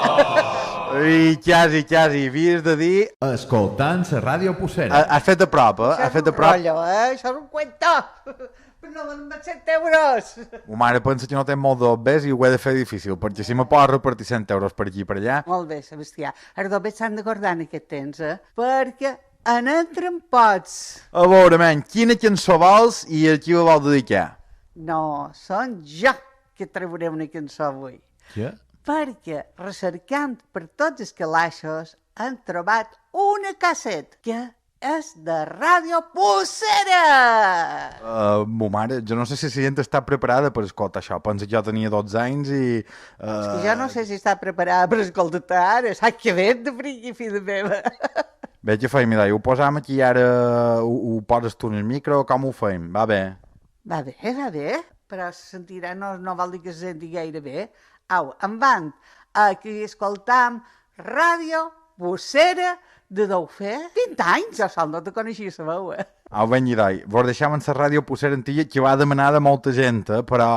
Ai, quasi, havies de dir... Escoltant la ràdio Pucera. Has fet a prop, Això és un rotllo, Això és un cuento. No m'han 100 euros. Ma mare pensa que no té molt d'obès i ho he de fer difícil, perquè si me pots repartir 100 euros per aquí i per allà... Molt bé, Sebastià. Els d'obès s'han de guardar en aquest temps, perquè en entren pots. A veure, quina cançó vols i a qui la vol dedicar? No, són jo que trauré una cançó avui. Què? Perquè, recercant per tots els calaixos, han trobat una casset que és de Ràdio Pucera! Ma mare, jo no sé si la gent està preparada per escoltar això. Pensa que jo tenia 12 anys i... És que jo no sé si està preparada per escoltar-te ara. Saps què vet de friqui, filla meva? Bé, què feim, ho posam aquí i ara ho poses tu en el micro o com ho feim? Va bé. Va bé. Però se sentirà, no vol dir que se senti gaire bé. Au, endavant. Aquí escoltam Ràdio Pucera de deu fer 20 anys. Jo sol no te coneixia la veu, Au, ben i doi. Vos deixam en la Ràdio Pucera antiga que va demanar de molta gent, però...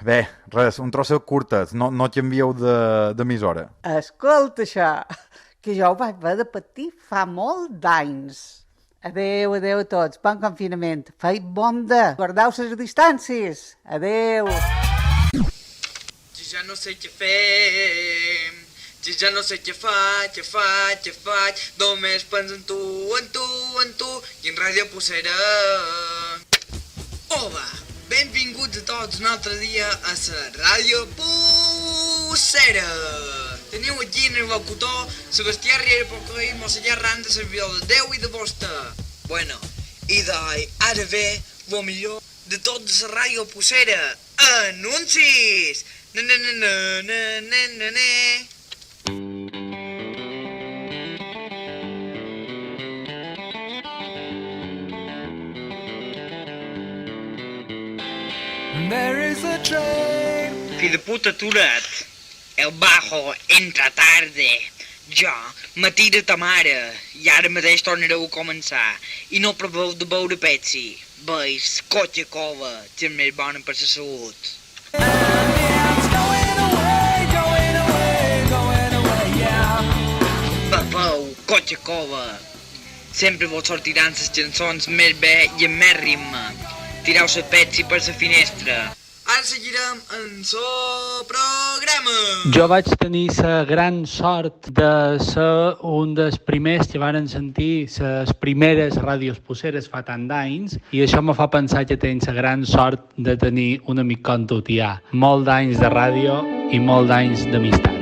Bé, res, un trosset curtet. No canvieu d'emissora. Escolta això, que jo ho vaig haver de patir fa molt d'anys. Adeu a tots, bon confinament. Feu bon dia, guardeu les distàncies. Adeu. Ja no sé què fer, ja no sé què faig, només penso en tu, i en Ràdio Pucera. Hola, benvinguts a tots un altre dia a la Ràdio Pucera. Teniu aquí en el locutor Sebastià Riera Pocoví, Mossellà Randa, servidor de Déu i de vostè. Bueno, i ara ve lo millor de tot de la Ràdio Pucera. Anuncis! There is a train. Fill de puta aturat. El bajo entra tarde. Jo me tira ta mare i ara mateix tornareu a començar. I no proveu de beure Pepsi. Veus, Coca-Cola, que és més bona per la salut. Beveu Coca-Cola. Sempre vos sortiran les cançons més bé i amb més ritme. Tireu la Pepsi per la finestra. Ara seguirem en el programa. Jo vaig tenir la gran sort de ser un dels primers que varen sentir les primeres ràdios Puceres fa tant d'anys i això me fa pensar que tenc la gran sort de tenir un amic com tu, tia. Molt d'anys de ràdio i molt d'anys d'amistat.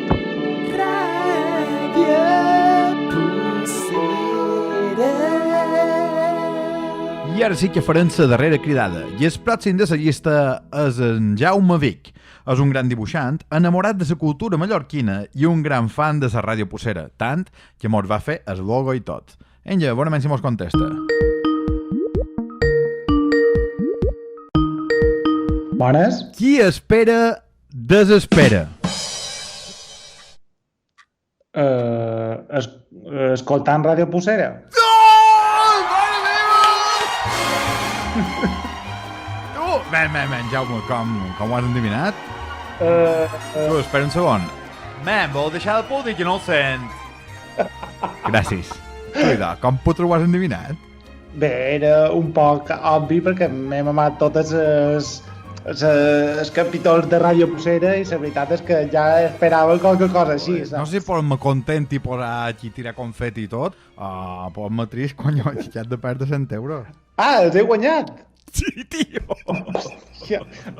I ara sí que farem la darrera cridada. I el pròxim de la llista és en Jaume Vic. És un gran dibuixant, enamorat de la cultura mallorquina i un gran fan de la ràdio Pucera, tant que mos va fer el logo i tot. Vinga, a veure si mos contesta. Bones. Qui espera, desespera. Escoltant Ràdio Pucera. Jaume, com ho has endevinat? Tu, espera un segon. Vol deixar de por dir que no el sent. Gràcies. Cuida, com putre ho has endevinat? Bé, era un poc obvi perquè m'he mamat totes els capítols de Ràdio Pucera i la veritat és que ja esperava qualque cosa així. No sé si posar-me content i posar aquí tirar confeti i tot, o posar-me trist, conyo, que has de perdre 100 euros. Ah, els he guanyat! Sí, tio!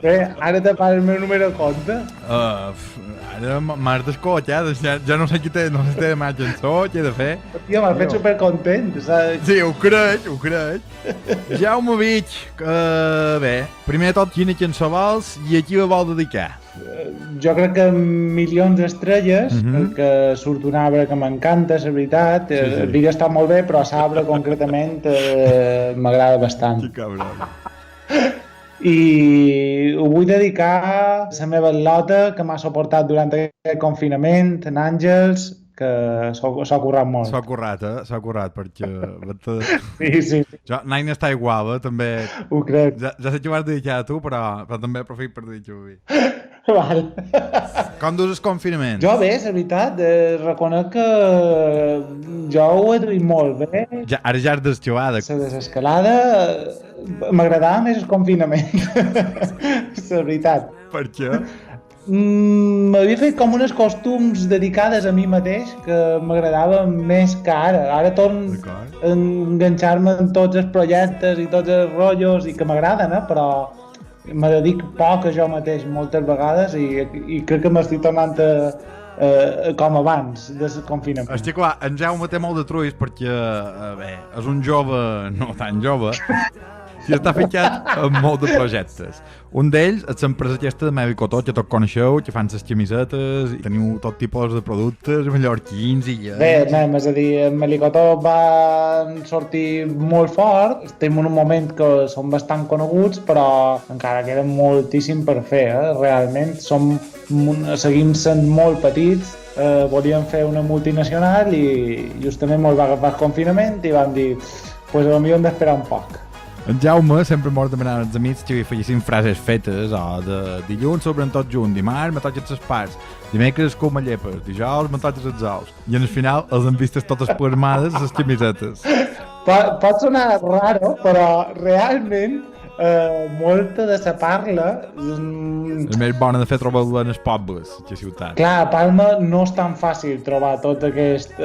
Bé, ara te pas el meu número de compte. Ara m'has descol·lotjat, ja no sé què té de mà cançó, què he de fer. Tio, m'has fet supercontent, saps? Sí, ho crec. Jaume Vich, bé, primer de tot, quina cançó vols i a qui la vol dedicar? Jo crec que milions d'estrelles, perquè surt un arbre que m'encanta, és veritat. El vídeo està molt bé, però l'arbre concretament m'agrada bastant. Que cabron. I ho vull dedicar a la meva lota que m'ha suportat durant aquest confinament, en Àngels, que s'ha currat molt. S'ha currat, perquè... Sí. Jo, Naina està igual, també... Ho crec. Ja sé que ho has dedicat a tu, però també aprofit per dir-ho a mi. Val. Com dus el confinament? Jo bé, és veritat, reconec que jo ho he duit molt bé. Ara ja has desxuada. La desescalada m'agradava més el confinament, és veritat. Per què? M'havia fet com unes costums dedicades a mi mateix que m'agradaven més que ara. Ara torno a enganxar-me en tots els projectes i tots els rotllos i que m'agraden, però me dedic poc a jo mateix moltes vegades i crec que m'estic tornant com abans del confinament. És que clar, en Jaume té molt de truis perquè bé, és un jove no tan jove i està fitxat amb molt de projectes. Un d'ells és l'empresa aquesta de Mevi Cotó, que tots coneixeu, que fan les camisetes i teniu tot tipus de productes mallorquins i... Bé, anem, és a dir, en Melicotó van sortir molt fort, estem en un moment que són bastant coneguts, però encara queda moltíssim per fer, realment. Seguim sent molt petits, volíem fer una multinacional i justament molt va agafar el confinament i vam dir, pues potser hem d'esperar un poc. En Jaume sempre mos demanava als amics que fessin frases fetes, o de dilluns sobren tots junts, dimarts me toques les parts, dimecres com a llepes, dijous me toques els ous. I en el final els han vistes totes plasmades a les camisetes. Pot sonar raro, però realment molta de la parla... És més bona de fer trobar-la en els pobles, que a ciutat. Clar, a Palma no és tan fàcil trobar tot aquest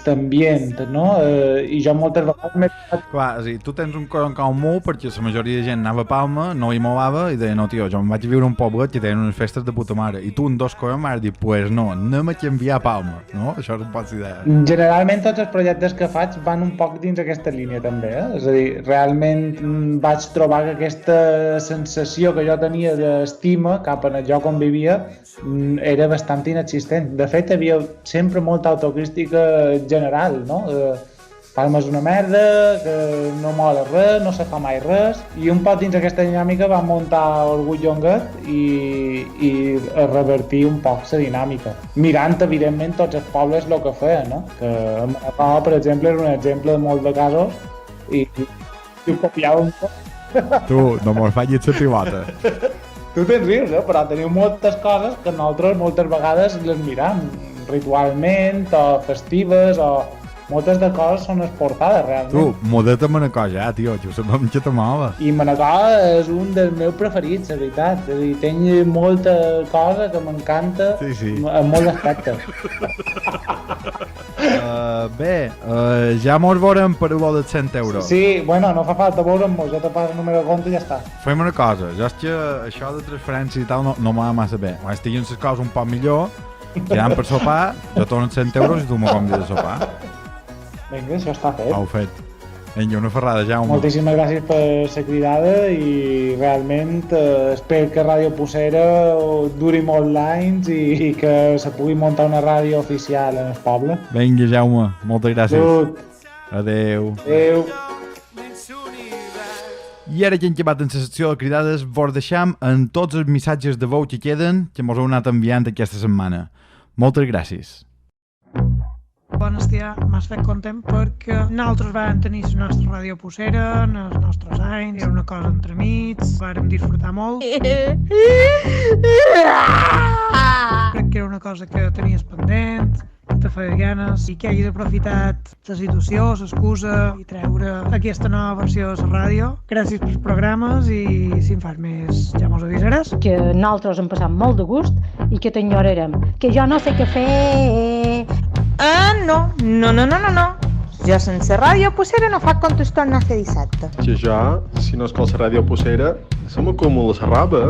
ambient, no? I jo moltes vegades Clar, és a dir, tu tens un cor en comú perquè la majoria de gent anava a Palma, no hi movava i deia, no tio, jo em vaig viure un poblet que tenen unes festes de puta mare i tu en dos cops m'has dit, pues no, anem a canviar a Palma, no? Això és un poc d'idea. Generalment tots els projectes que faig van un poc dins aquesta línia també, És a dir, realment vaig trobar que aquesta sensació que jo tenia d'estima cap en el lloc on vivia era bastant inexistent. De fet, hi havia sempre molta autocrítica general, no? Palma és una merda, que no mola res, no se fa mai res, i un poc dins aquesta dinàmica vam muntar Orgull Llonguet i revertir un poc la dinàmica. Mirant, evidentment, tots els pobles el que feien, no? Que Manacor, per exemple, era un exemple de molts de casos i ho copiàvem tot. Tu, no mos facis la pilota. Tu te'n rius, però teniu moltes coses que nosaltres moltes vegades les miram ritualment o festives o moltes de coses són exportades realment. Tu, muda't a Manacor ja, tio, que ho sabem que te mova. I Manacor és un dels meus preferits, la veritat. És a dir, tinc molta cosa que m'encanta en molts aspectes. Ja mos veurem per el dels 100 euros. Sí, bueno, no fa falta veure'm-mos, ja te passo el número de compte i ja està. Fem una cosa, jo és que això de transferència i tal no m'ha massa bé. Quan estiguin les coses un poc millor, quedant per sopar, jo torno 100 euros i tu m'ho convides a sopar. Vinga, això està fet. Ho fet. Vinga, una ferrada, Jaume. Moltíssimes gràcies per la cridada i realment espero que Ràdio Pucera duri molts anys i que se pugui muntar una ràdio oficial en el poble. Vinga, Jaume, moltes gràcies. Salut. Adeu. Adeu. I ara que hem acabat en la secció de cridades, vos deixam en tots els missatges de veu que queden que mos heu anat enviant aquesta setmana. Moltes gràcies. Bon estia, m'has fet content perquè nosaltres vam tenir la nostra ràdio Pucera en els nostres anys, era una cosa entremig, vàrem disfrutar molt. Crec que era una cosa que tenies pendent, que te feia ganes i que hagis aprofitat la situació, l'excusa i treure aquesta nova versió de la ràdio. Gràcies pels programes i si en fas més ja mos avisaràs. Que nosaltres hem passat molt de gust i que t'enyorarem. Que jo no sé què fer. No. Jo sense ràdio Pucera no fa com tu tornes a fer dissabte. Que jo, si no escolta ràdio Pucera, se m'acumula la roba.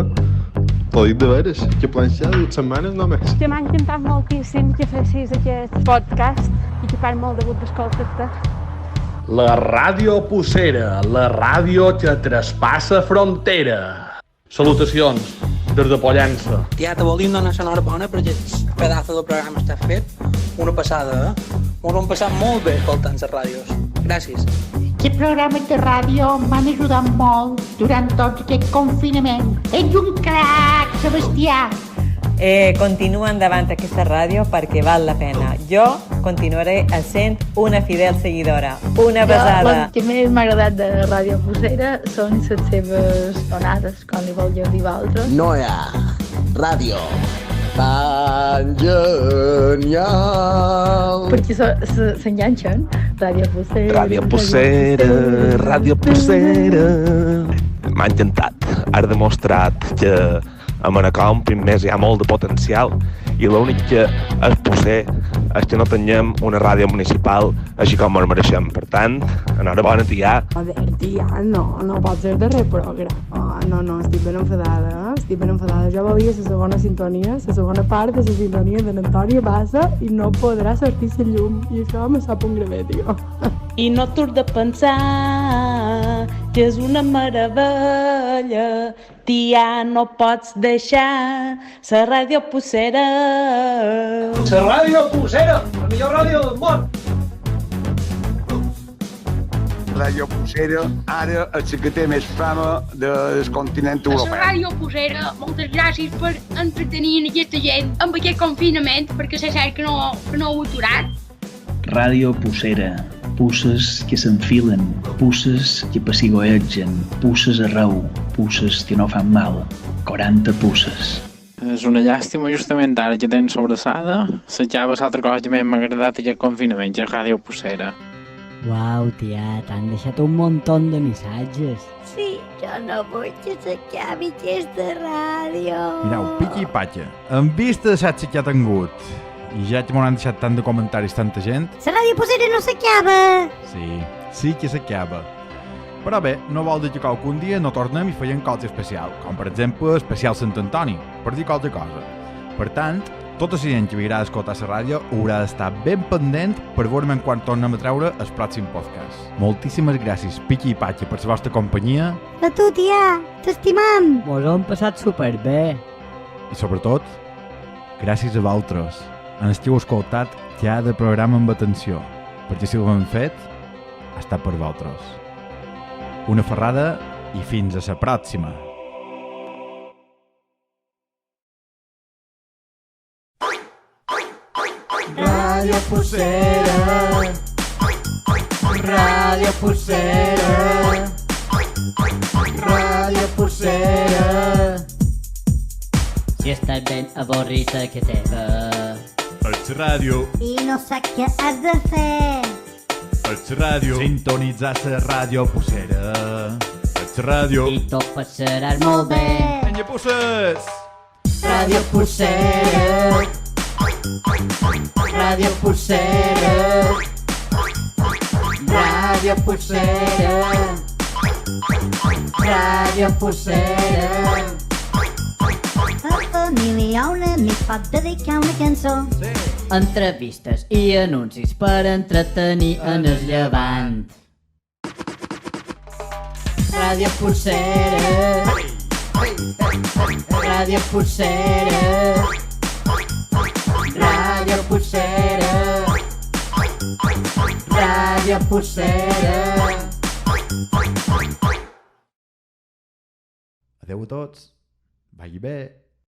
T'ho dic de veres, que planxar 2 setmanes només. Que m'ha encantat moltíssim que fessis aquest podcast i que fan molt de gust d'escoltar-te. La ràdio Pucera, la ràdio que traspassa frontera. Salutacions, des de Pollença. Tia, te volia donar l'enhorabona perquè el pedazo del programa està fet. Una passada, Ens ho hem passat molt bé escoltant les ràdios. Gràcies. Aquest programa de ràdio m'han ajudat molt durant tot aquest confinament. Ets un crac, Sebastià! Continua endavant aquesta ràdio perquè val la pena. Jo continuaré sent una fidel seguidora. Una besada. El que més m'ha agradat de Ràdio Pucera són les seves tonades, com li voleu dir vosaltres. No hi ha ràdio tan genial. Perquè s'enganxen. Ràdio Pucera. Ràdio Pucera, Ràdio Pucera. M'ha encantat. Has demostrat que a Manacor, més hi ha molt de potencial i l'únic que és potser és que no tenim una ràdio municipal així com ens mereixem. Per tant, enhorabona, tia. Joder, tia, no pot ser darrer programa. No, estic ben enfadada. Jo volia la segona sintonia, la segona part de la sintonia de l'Antònia Bassa i no podrà sortir la llum. I això me sap un gravet, tio. I no t'ho de pensar, que és una meravella. Tia, no pots deixar la ràdio Pucera. La ràdio Pucera, la millor ràdio del món. Ràdio Pucera, ara és la que té més fama del continent europeu. La Ràdio Pucera, moltes gràcies per entretenir aquesta gent amb aquest confinament, perquè se sap que no ho he aturat. Ràdio Pucera, puces que s'enfilen, puces que pessigolegen, puces arreu, puces que no fan mal, 40 puces. És una llàstima justament ara que tens sobrassada. S'acaba l'altra cosa que més m'ha agradat aquest confinament, que és Ràdio Pucera. Uau, tia, t'han deixat un muntó de missatges. Sí, jo no vull que s'acabi aquesta ràdio. Mireu, piqui i patxa. En vista de saps que ha tingut i ja que m'han deixat tant de comentaris tanta gent... La ràdio Pucera no s'acaba. Sí que s'acaba. Però bé, no vol dir que qualcun dia no tornem i feien cosa especial, com per exemple especial Sant Antoni, per dir qualsevol cosa. Per tant, tota la gent que li agrada escoltar la ràdio haurà d'estar ben pendent per veure quan tornem a treure el pròxim podcast. Moltíssimes gràcies, Piqui i Patxa, per la vostra companyia. A tu, tia, t'estimam. Mos ho hem passat superbé. I sobretot, gràcies a vosaltres. Ens que heu escoltat cada programa amb atenció, perquè si ho hem fet, ha estat per vosaltres. Una ferrada i fins a la pròxima. Ràdio Pucera, Ràdio Pucera, Ràdio Pucera. Si estàs ben avorrida que teva. Ets ràdio. I no sap què has de fer. Ets ràdio. Sintonitzar la ràdio Pucera. Ets ràdio. I tot passaràs molt bé. Penja puces! Ràdio Pucera, Ràdio Pucera, Ràdio Pucera, Ràdio Pucera. La família a un amic pot dedicar una cançó. Sí. Entrevistes i anuncis per entretenir en el llevant. Ràdio Pucera, Ràdio Pucera, Ràdio Pucera, Ràdio Pucera. Adeu a tots. Vagi bé.